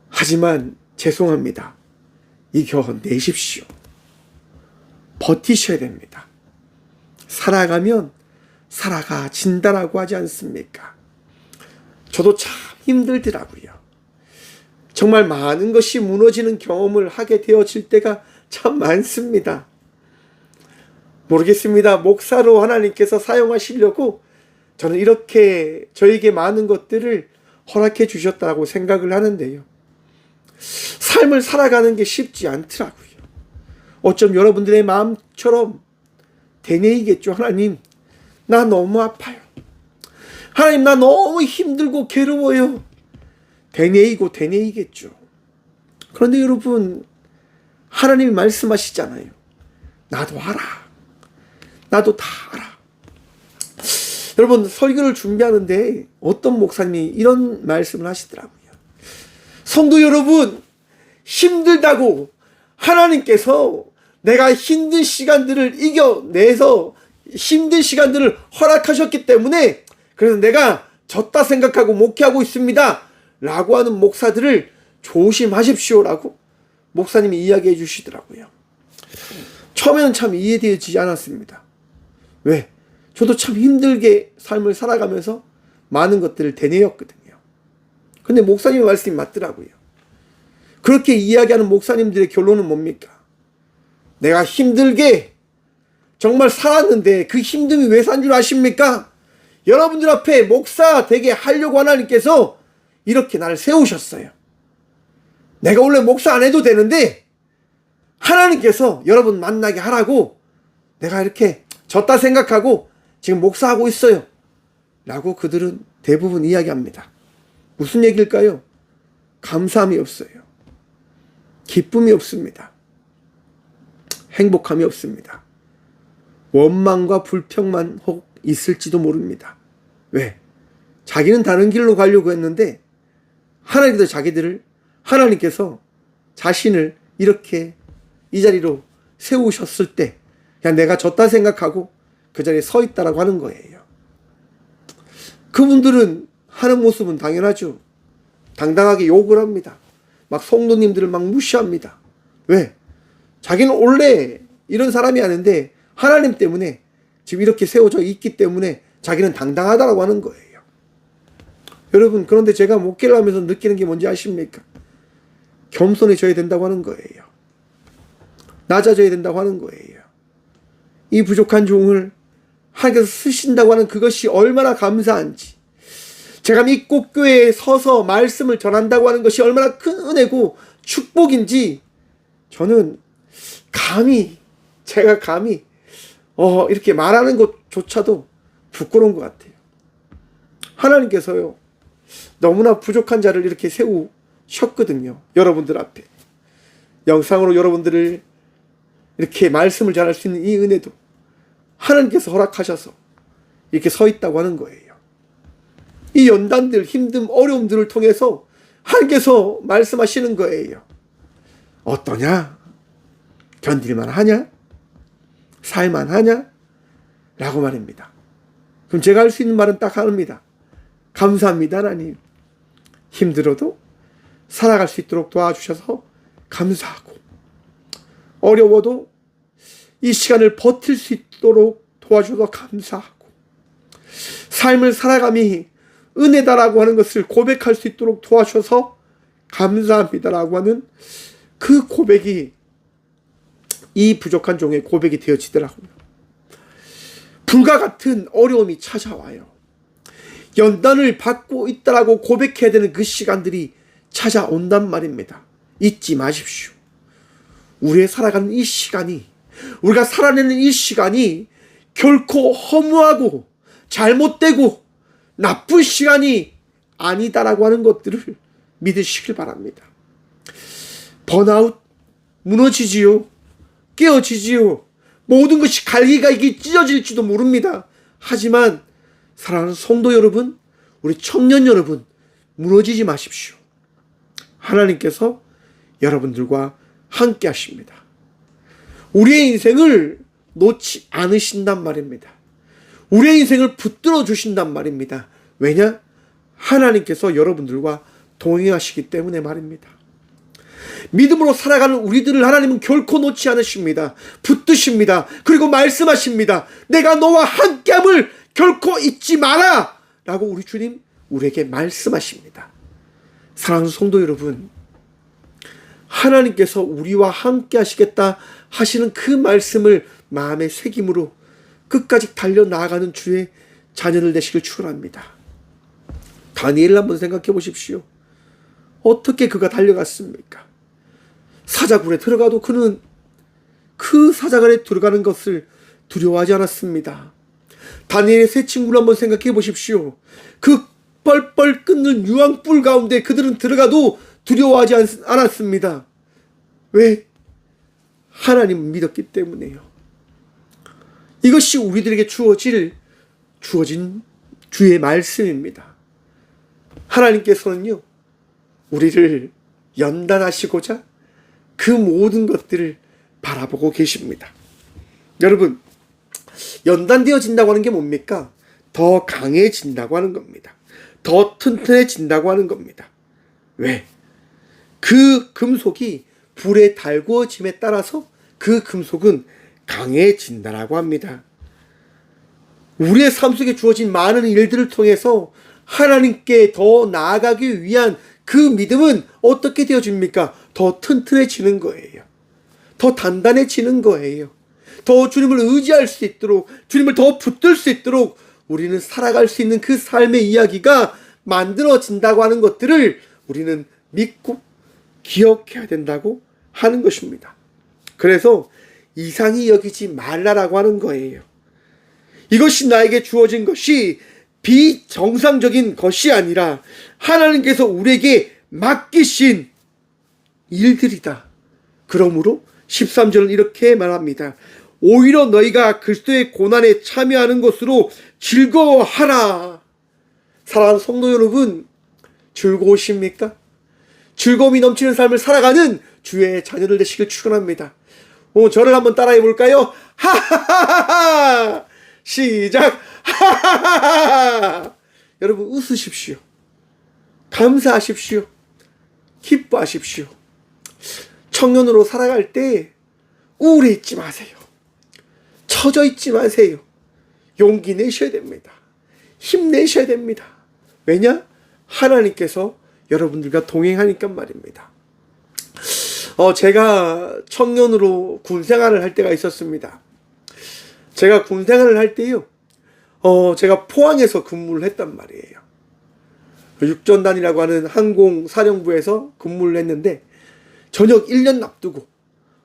하지만 죄송합니다. 이겨내십시오. 버티셔야 됩니다. 살아가면 살아가진다라고 하지 않습니까? 저도 참 힘들더라고요. 정말 많은 것이 무너지는 경험을 하게 되어질 때가 참 많습니다. 모르겠습니다. 목사로 하나님께서 사용하시려고 저는 이렇게 저에게 많은 것들을 허락해 주셨다고 생각을 하는데요. 삶을 살아가는 게 쉽지 않더라고요. 어쩜 여러분들의 마음처럼 되뇌이겠죠. 하나님, 나 너무 아파요. 하나님, 나 너무 힘들고 괴로워요. 되뇌이고 되뇌이겠죠. 그런데 여러분, 하나님이 말씀하시잖아요. 나도 알아. 나도 다 알아. 여러분, 설교를 준비하는데 어떤 목사님이 이런 말씀을 하시더라고요. 성도 여러분, 힘들다고 하나님께서 내가 힘든 시간들을 이겨내서 힘든 시간들을 허락하셨기 때문에 그래서 내가 졌다 생각하고 목회하고 있습니다 라고 하는 목사들을 조심하십시오 라고 목사님이 이야기해 주시더라고요. 처음에는 참 이해되지 않았습니다. 왜? 저도 참 힘들게 삶을 살아가면서 많은 것들을 되뇌었거든요. 근데 목사님의 말씀이 맞더라고요. 그렇게 이야기하는 목사님들의 결론은 뭡니까? 내가 힘들게 정말 살았는데 그 힘듦이 왜 산 줄 아십니까? 여러분들 앞에 목사 되게 하려고 하나님께서 이렇게 나를 세우셨어요. 내가 원래 목사 안 해도 되는데 하나님께서 여러분 만나게 하라고 내가 이렇게 졌다 생각하고 지금 목사하고 있어요 라고 그들은 대부분 이야기합니다. 무슨 얘기일까요? 감사함이 없어요. 기쁨이 없습니다. 행복함이 없습니다. 원망과 불평만 혹 있을지도 모릅니다. 왜? 자기는 다른 길로 가려고 했는데 하나님께서 자신을 이렇게 이 자리로 세우셨을 때 그냥 내가 졌다 생각하고 그 자리에 서 있다라고 하는 거예요. 그분들은 하는 모습은 당연하죠. 당당하게 욕을 합니다. 막 성도님들을 막 무시합니다. 왜? 자기는 원래 이런 사람이 아닌데 하나님 때문에 지금 이렇게 세워져 있기 때문에 자기는 당당하다라고 하는 거예요. 여러분, 그런데 제가 목회를 하면서 느끼는 게 뭔지 아십니까? 겸손해져야 된다고 하는 거예요. 낮아져야 된다고 하는 거예요. 이 부족한 종을 하나님께서 쓰신다고 하는 그것이 얼마나 감사한지, 제가 믿고 교회에 서서 말씀을 전한다고 하는 것이 얼마나 큰 은혜고 축복인지 저는 제가 감히 이렇게 말하는 것조차도 부끄러운 것 같아요. 하나님께서요 너무나 부족한 자를 이렇게 세우셨거든요. 여러분들 앞에 영상으로 여러분들을 이렇게 말씀을 전할 수 있는 이 은혜도 하나님께서 허락하셔서 이렇게 서 있다고 하는 거예요. 이 연단들, 힘듦, 어려움들을 통해서 하나님께서 말씀하시는 거예요. 어떠냐? 견딜만 하냐? 살만 하냐? 라고 말입니다. 그럼 제가 할 수 있는 말은 딱 하나입니다. 감사합니다, 하나님. 힘들어도 살아갈 수 있도록 도와주셔서 감사하고, 어려워도 이 시간을 버틸 수 있도록 도와주셔서 감사하고, 삶을 살아감이 은혜다라고 하는 것을 고백할 수 있도록 도와주셔서 감사합니다라고 하는 그 고백이 이 부족한 종의 고백이 되어지더라고요. 불과 같은 어려움이 찾아와요. 연단을 받고 있다라고 고백해야 되는 그 시간들이 찾아온단 말입니다. 잊지 마십시오. 우리의 살아가는 이 시간이, 우리가 살아내는 이 시간이 결코 허무하고 잘못되고 나쁜 시간이 아니다라고 하는 것들을 믿으시길 바랍니다. 번아웃, 무너지지요. 깨어지지요. 모든 것이 갈기갈기 찢어질지도 모릅니다. 하지만 사랑하는 성도 여러분, 우리 청년 여러분, 무너지지 마십시오. 하나님께서 여러분들과 함께 하십니다. 우리의 인생을 놓지 않으신단 말입니다. 우리의 인생을 붙들어 주신단 말입니다. 왜냐? 하나님께서 여러분들과 동행하시기 때문에 말입니다. 믿음으로 살아가는 우리들을 하나님은 결코 놓지 않으십니다. 붙드십니다. 그리고 말씀하십니다. 내가 너와 함께함을 결코 잊지 마라! 라고 우리 주님 우리에게 말씀하십니다. 사랑하는 성도 여러분, 하나님께서 우리와 함께 하시겠다 하시는 그 말씀을 마음에 새김으로 끝까지 달려나가는 주의 자녀들 되시길 축원합니다. 다니엘을 한번 생각해 보십시오. 어떻게 그가 달려갔습니까? 사자굴에 들어가도 그는 그 사자굴에 들어가는 것을 두려워하지 않았습니다. 다니엘의 세 친구를 한번 생각해 보십시오. 그 뻘뻘 끓는 유황불 가운데 그들은 들어가도 두려워하지 않았습니다. 왜? 하나님을 믿었기 때문에요. 이것이 우리들에게 주어진 주의 말씀입니다. 하나님께서는요, 우리를 연단하시고자 그 모든 것들을 바라보고 계십니다. 여러분, 연단되어진다고 하는 게 뭡니까? 더 강해진다고 하는 겁니다. 더 튼튼해진다고 하는 겁니다. 왜? 그 금속이 불에 달구어짐에 따라서 그 금속은 강해진다라고 합니다. 우리의 삶 속에 주어진 많은 일들을 통해서 하나님께 더 나아가기 위한 그 믿음은 어떻게 되어집니까? 더 튼튼해지는 거예요. 더 단단해지는 거예요. 더 주님을 의지할 수 있도록, 주님을 더 붙들 수 있도록 우리는 살아갈 수 있는 그 삶의 이야기가 만들어진다고 하는 것들을 우리는 믿고 기억해야 된다고 하는 것입니다. 그래서 이상히 여기지 말라라고 하는 거예요. 이것이 나에게 주어진 것이 비정상적인 것이 아니라 하나님께서 우리에게 맡기신 일들이다. 그러므로 13절은 이렇게 말합니다. 오히려 너희가 그리스도의 고난에 참여하는 것으로 즐거워하라. 사랑하는 성도 여러분, 즐거우십니까? 즐거움이 넘치는 삶을 살아가는 주의 자녀들 되시길 축원합니다. 저를 한번 따라해 볼까요? 하하하하! 시작! 하하하하! 여러분 웃으십시오. 감사하십시오. 기뻐하십시오. 청년으로 살아갈 때 우울해 있지 마세요. 처져 있지 마세요. 용기 내셔야 됩니다. 힘내셔야 됩니다. 왜냐? 하나님께서 여러분들과 동행하니까 말입니다. 제가 청년으로 군생활을 할 때가 있었습니다. 제가 군생활을 할 때요, 제가 포항에서 근무를 했단 말이에요. 육전단이라고 하는 항공사령부에서 근무를 했는데, 저녁 1년 앞두고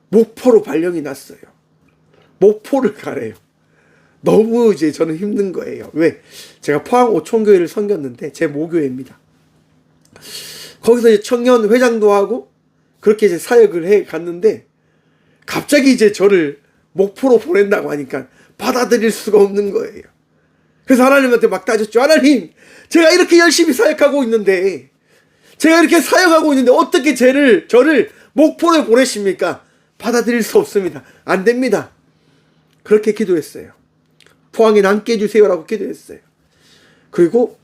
목포로 발령이 났어요. 목포를 가래요. 너무 이제 저는 힘든 거예요. 왜? 제가 포항 오촌교회를 섬겼는데, 제 모교회입니다. 거기서 이제 청년 회장도 하고, 그렇게 이제 사역을 해 갔는데, 갑자기 이제 저를 목포로 보낸다고 하니까 받아들일 수가 없는 거예요. 그래서 하나님한테 막 따졌죠. 하나님, 제가 이렇게 열심히 사역하고 있는데, 제가 이렇게 사역하고 있는데 어떻게 저를 목포로 보내십니까? 받아들일 수 없습니다. 안 됩니다. 그렇게 기도했어요. 포항에 남게 해주세요라고 기도했어요. 그리고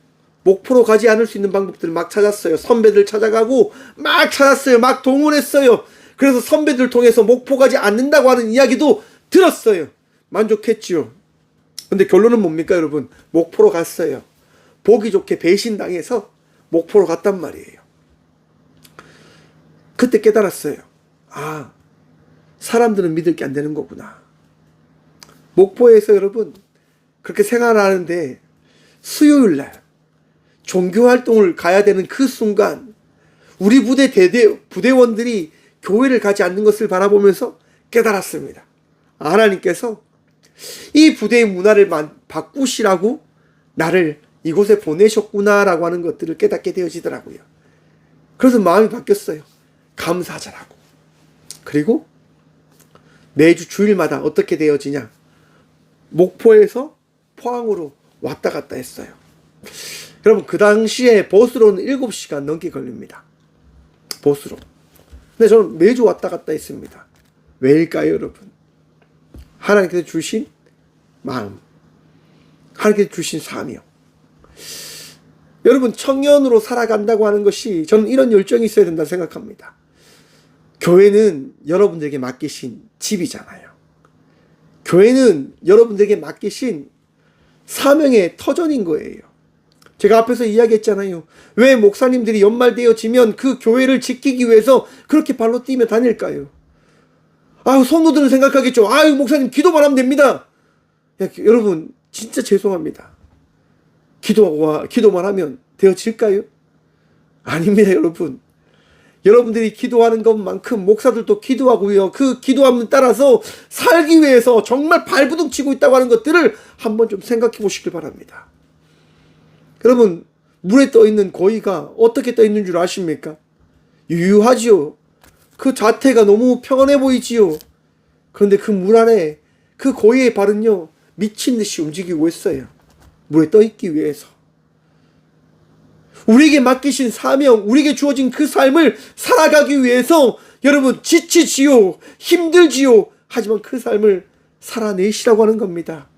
목포로 가지 않을 수 있는 방법들을 막 찾았어요. 선배들 찾아가고 막 찾았어요. 막 동원했어요. 그래서 선배들 통해서 목포 가지 않는다고 하는 이야기도 들었어요. 만족했지요. 근데 결론은 뭡니까 여러분? 목포로 갔어요. 보기 좋게 배신당해서 목포로 갔단 말이에요. 그때 깨달았어요. 아, 사람들은 믿을 게 안 되는 거구나. 목포에서 여러분 그렇게 생활하는데 수요일날 종교활동을 가야 되는 그 순간 우리 부대원들이 교회를 가지 않는 것을 바라보면서 깨달았습니다. 하나님께서 이 부대의 문화를 바꾸시라고 나를 이곳에 보내셨구나라고 하는 것들을 깨닫게 되어지더라고요. 그래서 마음이 바뀌었어요. 감사하자라고. 그리고 매주 주일마다 어떻게 되어지냐? 목포에서 포항으로 왔다 갔다 했어요. 여러분 그 당시에 버스로는 7시간 넘게 걸립니다. 버스로. 근데 저는 매주 왔다 갔다 했습니다. 왜일까요 여러분? 하나님께서 주신 마음, 하나님께서 주신 사명. 여러분 청년으로 살아간다고 하는 것이 저는 이런 열정이 있어야 된다 생각합니다. 교회는 여러분들에게 맡기신 집이잖아요. 교회는 여러분들에게 맡기신 사명의 터전인 거예요. 제가 앞에서 이야기했잖아요. 왜 목사님들이 연말 되어지면 그 교회를 지키기 위해서 그렇게 발로 뛰며 다닐까요? 아유, 성도들은 생각하겠죠. 아유, 목사님 기도만 하면 됩니다. 야, 여러분 진짜 죄송합니다. 기도만 하면 되어질까요? 아닙니다, 여러분. 여러분들이 기도하는 것만큼 목사들도 기도하고요. 그 기도함을 따라서 살기 위해서 정말 발부둥 치고 있다고 하는 것들을 한번 좀 생각해 보시길 바랍니다. 여러분, 물에 떠 있는 고기가 어떻게 떠 있는 줄 아십니까? 유유하지요. 그 자태가 너무 평안해 보이지요. 그런데 그 물 안에 그 고기의 발은요, 미친 듯이 움직이고 있어요. 물에 떠 있기 위해서. 우리에게 맡기신 사명, 우리에게 주어진 그 삶을 살아가기 위해서 여러분 지치지요, 힘들지요. 하지만 그 삶을 살아내시라고 하는 겁니다.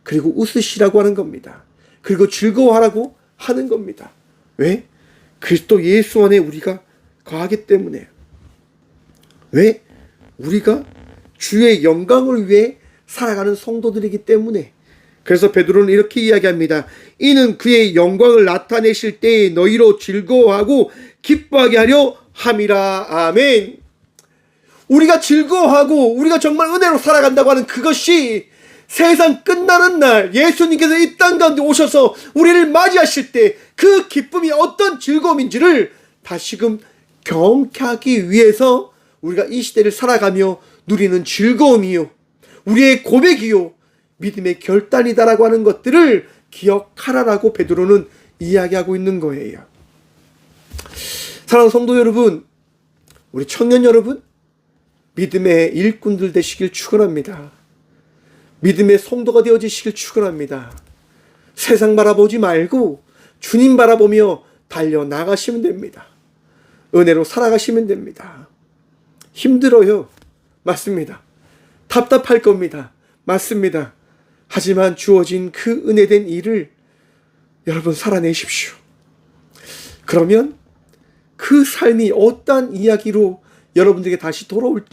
그리고 웃으시라고 하는 겁니다. 그리고 즐거워하라고 하는 겁니다. 왜? 그리스도 예수 안에 우리가 거하기 때문에. 왜? 우리가 주의 영광을 위해 살아가는 성도들이기 때문에. 그래서 베드로는 이렇게 이야기합니다. 이는 그의 영광을 나타내실 때에 너희로 즐거워하고 기뻐하게 하려 함이라. 아멘. 우리가 즐거워하고 우리가 정말 은혜로 살아간다고 하는 그것이 세상 끝나는 날 예수님께서 이 땅 가운데 오셔서 우리를 맞이하실 때 그 기쁨이 어떤 즐거움인지를 다시금 경험하기 위해서 우리가 이 시대를 살아가며 누리는 즐거움이요, 우리의 고백이요, 믿음의 결단이다라고 하는 것들을 기억하라라고 베드로는 이야기하고 있는 거예요. 사랑하는 성도 여러분, 우리 청년 여러분, 믿음의 일꾼들 되시길 축원합니다. 믿음의 성도가 되어지시길 축원합니다. 세상 바라보지 말고 주님 바라보며 달려나가시면 됩니다. 은혜로 살아가시면 됩니다. 힘들어요. 맞습니다. 답답할 겁니다. 맞습니다. 하지만 주어진 그 은혜된 일을 여러분 살아내십시오. 그러면 그 삶이 어떠한 이야기로 여러분들에게 다시 돌아올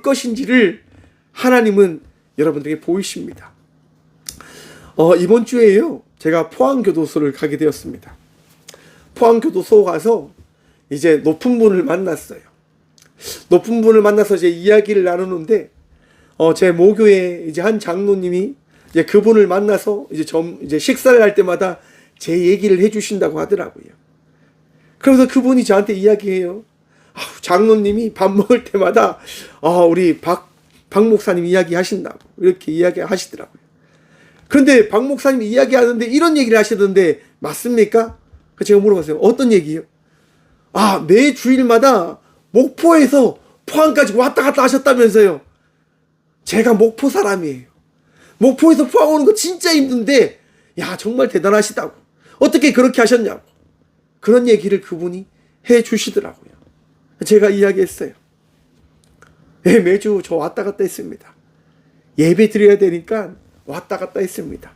것인지를 하나님은 여러분들에게 보이십니다. 이번 주에요, 제가 포항교도소를 가게 되었습니다. 포항교도소 가서 이제 높은 분을 만났어요. 높은 분을 만나서 이제 이야기를 나누는데, 제 모교의 이제 한 장로님이 이제 그분을 만나서 이제 식사를 할 때마다 제 얘기를 해주신다고 하더라고요. 그래서 그분이 저한테 이야기해요. 장로님이 밥 먹을 때마다 우리 박 목사님 이야기 하신다고 이렇게 이야기 하시더라고요. 그런데 박 목사님이 이야기하는데 이런 얘기를 하시던데 맞습니까? 제가 물어봤어요. 어떤 얘기요? 매 주일마다 목포에서 포항까지 왔다 갔다 하셨다면서요. 제가 목포 사람이에요. 목포에서 포항 오는 거 진짜 힘든데, 야, 정말 대단하시다고. 어떻게 그렇게 하셨냐고. 그런 얘기를 그분이 해 주시더라고요. 제가 이야기했어요. 네, 매주 저 왔다 갔다 했습니다. 예배 드려야 되니까 왔다 갔다 했습니다.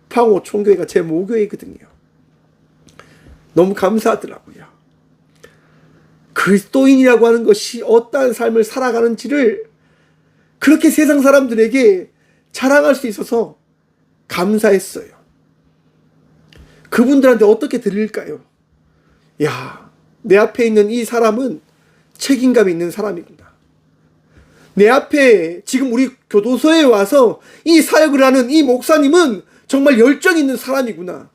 포항 오총교회가 제 모교회거든요. 너무 감사하더라고요. 그리스도인이라고 하는 것이 어떠한 삶을 살아가는지를 그렇게 세상 사람들에게 자랑할 수 있어서 감사했어요. 그분들한테 어떻게 드릴까요? 야, 내 앞에 있는 이 사람은 책임감 있는 사람이구나. 내 앞에 지금 우리 교도소에 와서 이 사역을 하는 이 목사님은 정말 열정 있는 사람이구나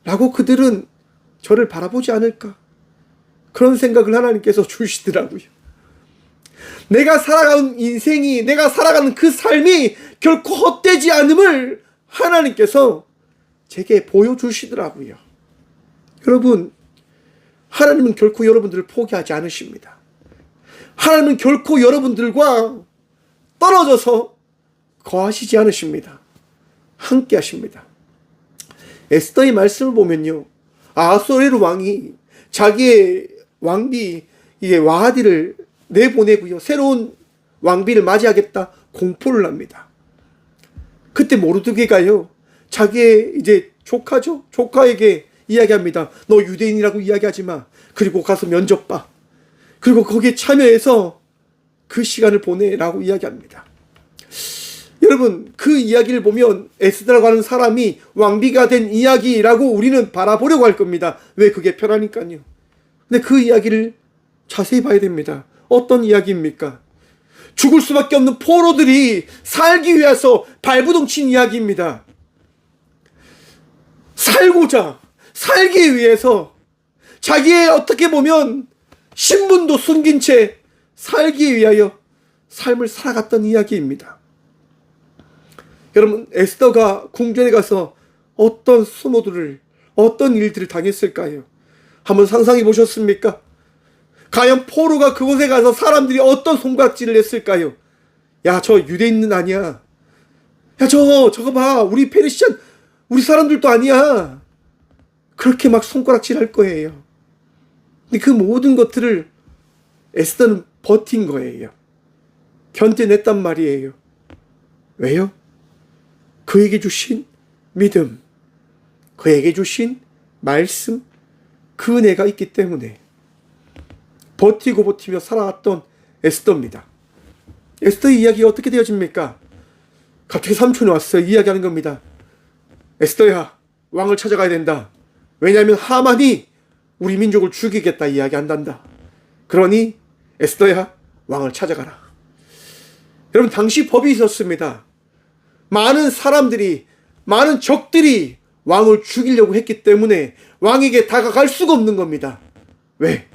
라고 그들은 저를 바라보지 않을까, 그런 생각을 하나님께서 주시더라고요. 내가 살아가는 인생이, 내가 살아가는 그 삶이 결코 헛되지 않음을 하나님께서 제게 보여주시더라고요. 여러분, 하나님은 결코 여러분들을 포기하지 않으십니다. 하나님은 결코 여러분들과 떨어져서 거하시지 않으십니다. 함께 하십니다. 에스더의 말씀을 보면요, 아하수에로 왕이 자기의 왕비 이제 와하디를 내보내고요, 새로운 왕비를 맞이하겠다 공포를 합니다. 그때 모르드게가요, 자기의 이제 조카에게 이야기합니다. 너 유대인이라고 이야기하지 마. 그리고 가서 면접 봐. 그리고 거기에 참여해서 그 시간을 보내라고 이야기합니다. 여러분, 그 이야기를 보면 에스더라고 하는 사람이 왕비가 된 이야기라고 우리는 바라보려고 할 겁니다. 왜? 그게 편하니까요. 근데 그 이야기를 자세히 봐야 됩니다. 어떤 이야기입니까? 죽을 수밖에 없는 포로들이 살기 위해서 발부동 친 이야기입니다. 살기 위해서 자기의 어떻게 보면 신분도 숨긴 채 살기 위하여 삶을 살아갔던 이야기입니다. 여러분, 에스더가 궁전에 가서 어떤 수모들을, 어떤 일들을 당했을까요? 한번 상상해 보셨습니까? 과연 포로가 그곳에 가서 사람들이 어떤 손가락질을 했을까요? 야, 저 유대인은 아니야. 야, 저거 봐. 우리 페르시안, 우리 사람들도 아니야. 그렇게 막 손가락질 할 거예요. 근데 그 모든 것들을 에스더는 버틴 거예요. 견뎌냈단 말이에요. 왜요? 그에게 주신 믿음, 그에게 주신 말씀, 그 은혜가 있기 때문에 버티며 살아왔던 에스더입니다. 에스더의 이야기가 어떻게 되어집니까? 갑자기 삼촌이 왔어요. 이야기하는 겁니다. 에스더야, 왕을 찾아가야 된다. 왜냐하면 하만이 우리 민족을 죽이겠다 이야기한단다. 그러니 에스더야, 왕을 찾아가라. 여러분, 당시 법이 있었습니다. 많은 사람들이, 많은 적들이 왕을 죽이려고 했기 때문에 왕에게 다가갈 수가 없는 겁니다. 왜?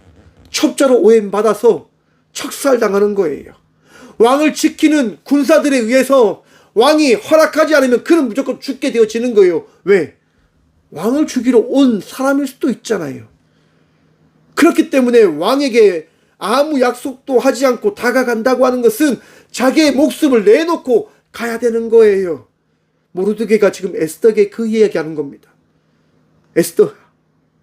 첩자로 오해받아서 척살당하는 거예요. 왕을 지키는 군사들에 의해서 왕이 허락하지 않으면 그는 무조건 죽게 되어지는 거예요. 왜? 왕을 죽이러 온 사람일 수도 있잖아요. 그렇기 때문에 왕에게 아무 약속도 하지 않고 다가간다고 하는 것은 자기의 목숨을 내놓고 가야 되는 거예요. 모르드게가 지금 에스더에게 그 이야기하는 겁니다. 에스더,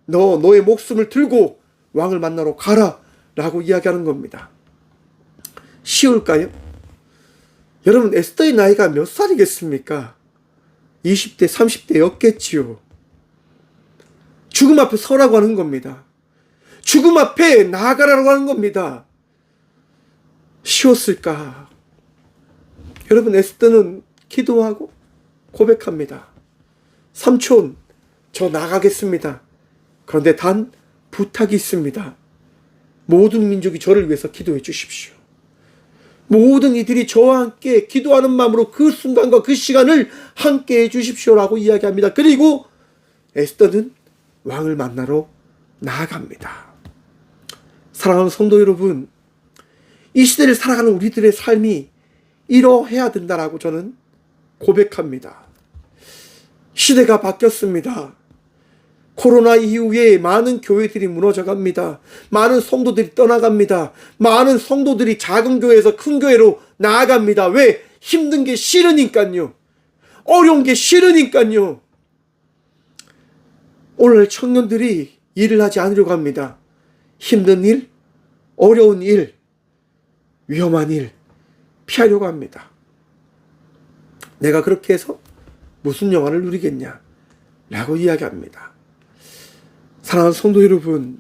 너의 목숨을 들고 왕을 만나러 가라 라고 이야기하는 겁니다. 쉬울까요? 여러분, 에스더의 나이가 몇 살이겠습니까? 20대, 30대였겠지요. 죽음 앞에 서라고 하는 겁니다. 죽음 앞에 나아가라고 하는 겁니다. 쉬웠을까? 여러분, 에스더는 기도하고 고백합니다. 삼촌, 저 나가겠습니다. 그런데 단 부탁이 있습니다. 모든 민족이 저를 위해서 기도해 주십시오. 모든 이들이 저와 함께 기도하는 마음으로 그 순간과 그 시간을 함께 해 주십시오라고 이야기합니다. 그리고 에스더는 왕을 만나러 나아갑니다. 사랑하는 성도 여러분, 이 시대를 살아가는 우리들의 삶이 이러해야 된다라고 저는 고백합니다. 시대가 바뀌었습니다. 코로나 이후에 많은 교회들이 무너져 갑니다. 많은 성도들이 떠나갑니다. 많은 성도들이 작은 교회에서 큰 교회로 나아갑니다. 왜? 힘든 게 싫으니까요. 어려운 게 싫으니까요. 오늘 청년들이 일을 하지 않으려고 합니다. 힘든 일, 어려운 일, 위험한 일 피하려고 합니다. 내가 그렇게 해서 무슨 영화를 누리겠냐 라고 이야기합니다. 사랑하는 성도 여러분,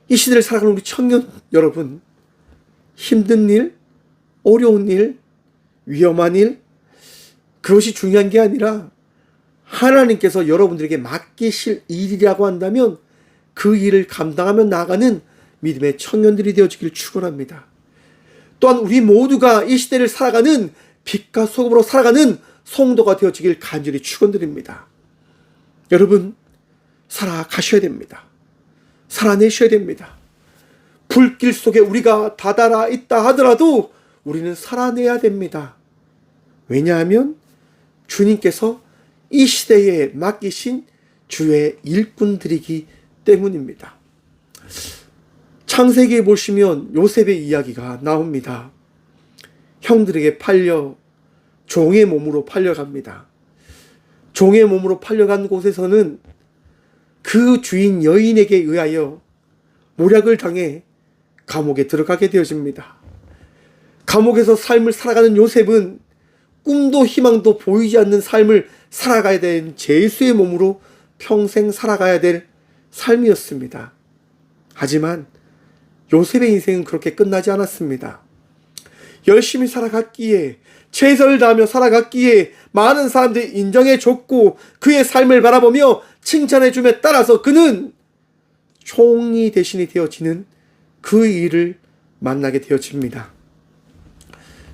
이 시대를 살아가는 우리 청년 여러분, 힘든 일, 어려운 일, 위험한 일, 그것이 중요한 게 아니라 하나님께서 여러분들에게 맡기실 일이라고 한다면 그 일을 감당하며 나아가는 믿음의 청년들이 되어지길 축원합니다. 또한 우리 모두가 이 시대를 살아가는 빛과 소금으로 살아가는 성도가 되어지길 간절히 축원드립니다. 여러분, 살아가셔야 됩니다. 살아내셔야 됩니다. 불길 속에 우리가 다다라 있다 하더라도 우리는 살아내야 됩니다. 왜냐하면 주님께서 이 시대에 맡기신 주의 일꾼들이기 때문입니다. 창세기에 보시면 요셉의 이야기가 나옵니다. 형들에게 팔려 종의 몸으로 팔려갑니다. 종의 몸으로 팔려간 곳에서는 그 주인 여인에게 의하여 모략을 당해 감옥에 들어가게 되어집니다. 감옥에서 삶을 살아가는 요셉은 꿈도 희망도 보이지 않는 삶을 살아가야 된 죄수의 몸으로 평생 살아가야 될 삶이었습니다. 하지만 요셉의 인생은 그렇게 끝나지 않았습니다. 열심히 살아갔기에, 최선을 다하며 살아갔기에 많은 사람들이 인정해줬고 그의 삶을 바라보며 칭찬해줌에 따라서 그는 총리 대신이 되어지는 그 일을 만나게 되어집니다.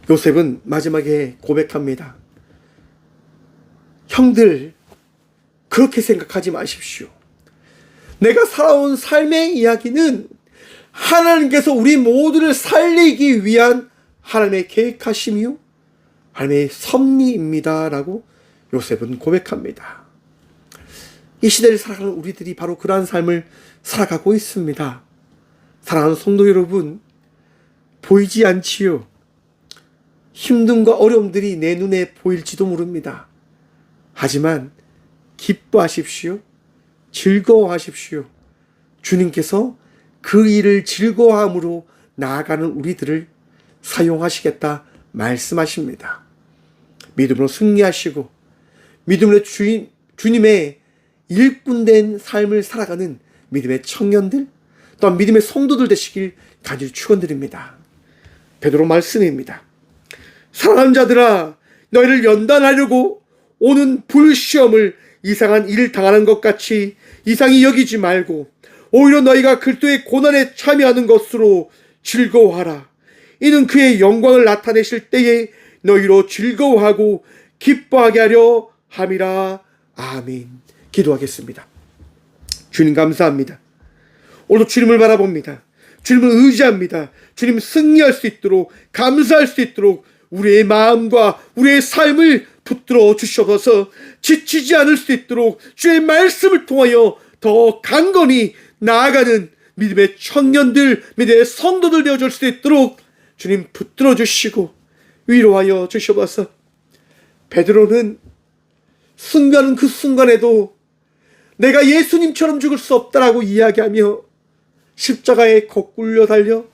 요셉은 마지막에 고백합니다. 형들, 그렇게 생각하지 마십시오. 내가 살아온 삶의 이야기는 하나님께서 우리 모두를 살리기 위한 하나님의 계획하심이요 하나님의 섭리입니다 라고 요셉은 고백합니다. 이 시대를 살아가는 우리들이 바로 그러한 삶을 살아가고 있습니다. 사랑하는 성도 여러분, 보이지 않지요. 힘듦과 어려움들이 내 눈에 보일지도 모릅니다. 하지만 기뻐하십시오. 즐거워하십시오. 주님께서 그 일을 즐거워함으로 나아가는 우리들을 사용하시겠다 말씀하십니다. 믿음으로 승리하시고 믿음으로 주님의 일꾼된 삶을 살아가는 믿음의 청년들, 또한 믿음의 성도들 되시길 간절히 축원드립니다. 베드로 말씀입니다. 사랑하는 자들아, 너희를 연단하려고 오는 불시험을 이상한 일을 당하는 것 같이 이상히 여기지 말고 오히려 너희가 그리스도의 고난에 참여하는 것으로 즐거워하라. 이는 그의 영광을 나타내실 때에 너희로 즐거워하고 기뻐하게 하려 함이라. 아멘. 기도하겠습니다. 주님 감사합니다. 오늘도 주님을 바라봅니다. 주님을 의지합니다. 주님 승리할 수 있도록, 감사할 수 있도록 우리의 마음과 우리의 삶을 붙들어 주셔서 지치지 않을 수 있도록 주의 말씀을 통하여 더 강건히 나아가는 믿음의 청년들, 믿음의 성도들 되어줄 수 있도록 주님 붙들어 주시고 위로하여 주셔서, 베드로는 순간은 그 순간에도 내가 예수님처럼 죽을 수 없다라고 이야기하며 십자가에 거꾸로 달려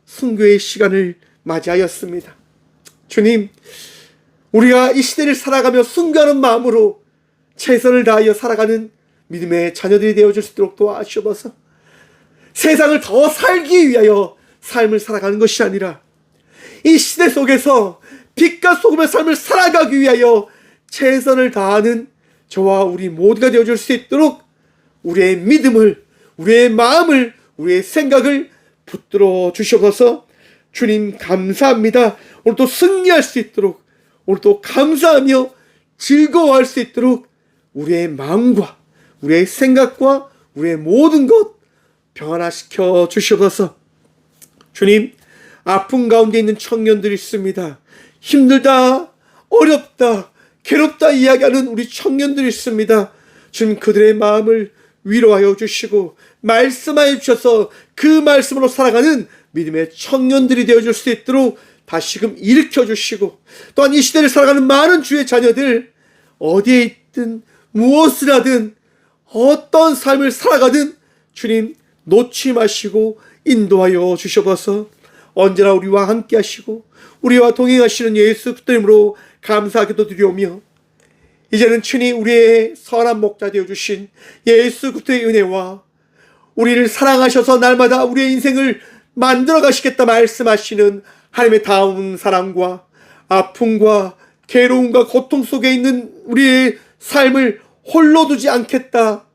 순교의 시간을 맞이하였습니다. 주님, 우리가 이 시대를 살아가며 순교하는 마음으로 최선을 다하여 살아가는 믿음의 자녀들이 되어줄 수 있도록 도와주셔서, 세상을 더 살기 위하여 삶을 살아가는 것이 아니라 이 시대 속에서 빛과 소금의 삶을 살아가기 위하여 최선을 다하는 저와 우리 모두가 되어줄 수 있도록 우리의 믿음을, 우리의 마음을, 우리의 생각을 붙들어 주셔서 주님 감사합니다. 오늘도 승리할 수 있도록, 오늘도 감사하며 즐거워할 수 있도록 우리의 마음과 우리의 생각과 우리의 모든 것 변화시켜 주셔서, 주님, 아픔 가운데 있는 청년들이 있습니다. 힘들다, 어렵다, 괴롭다 이야기하는 우리 청년들이 있습니다. 주님, 그들의 마음을 위로하여 주시고 말씀하여 주셔서 그 말씀으로 살아가는 믿음의 청년들이 되어줄 수 있도록 다시금 일으켜 주시고, 또한 이 시대를 살아가는 많은 주의 자녀들, 어디에 있든 무엇을 하든 어떤 삶을 살아가든 주님 놓지 마시고 인도하여 주셔서 언제나 우리와 함께 하시고 우리와 동행하시는 예수 그리스도 이름으로 감사하게도 드리오며, 이제는 친히 우리의 선한 목자 되어주신 예수 그리스도의 은혜와 우리를 사랑하셔서 날마다 우리의 인생을 만들어 가시겠다 말씀하시는 하나님의 다운 사랑과 아픔과 괴로움과 고통 속에 있는 우리의 삶을 홀로 두지 않겠다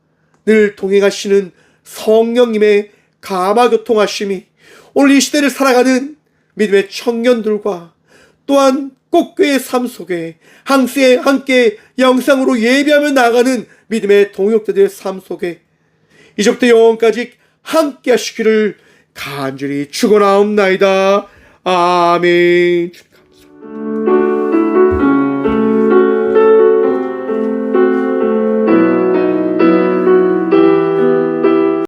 늘 동행하시는 성령님의 감화교통하심이 오늘 이 시대를 살아가는 믿음의 청년들과 또한 꽃교회의 삶 속에 함께 영상으로 예배하며 나아가는 믿음의 동역자들의 삶 속에 이제부터 영원까지 함께 하시기를 간절히 축원하옵나이다. 아멘.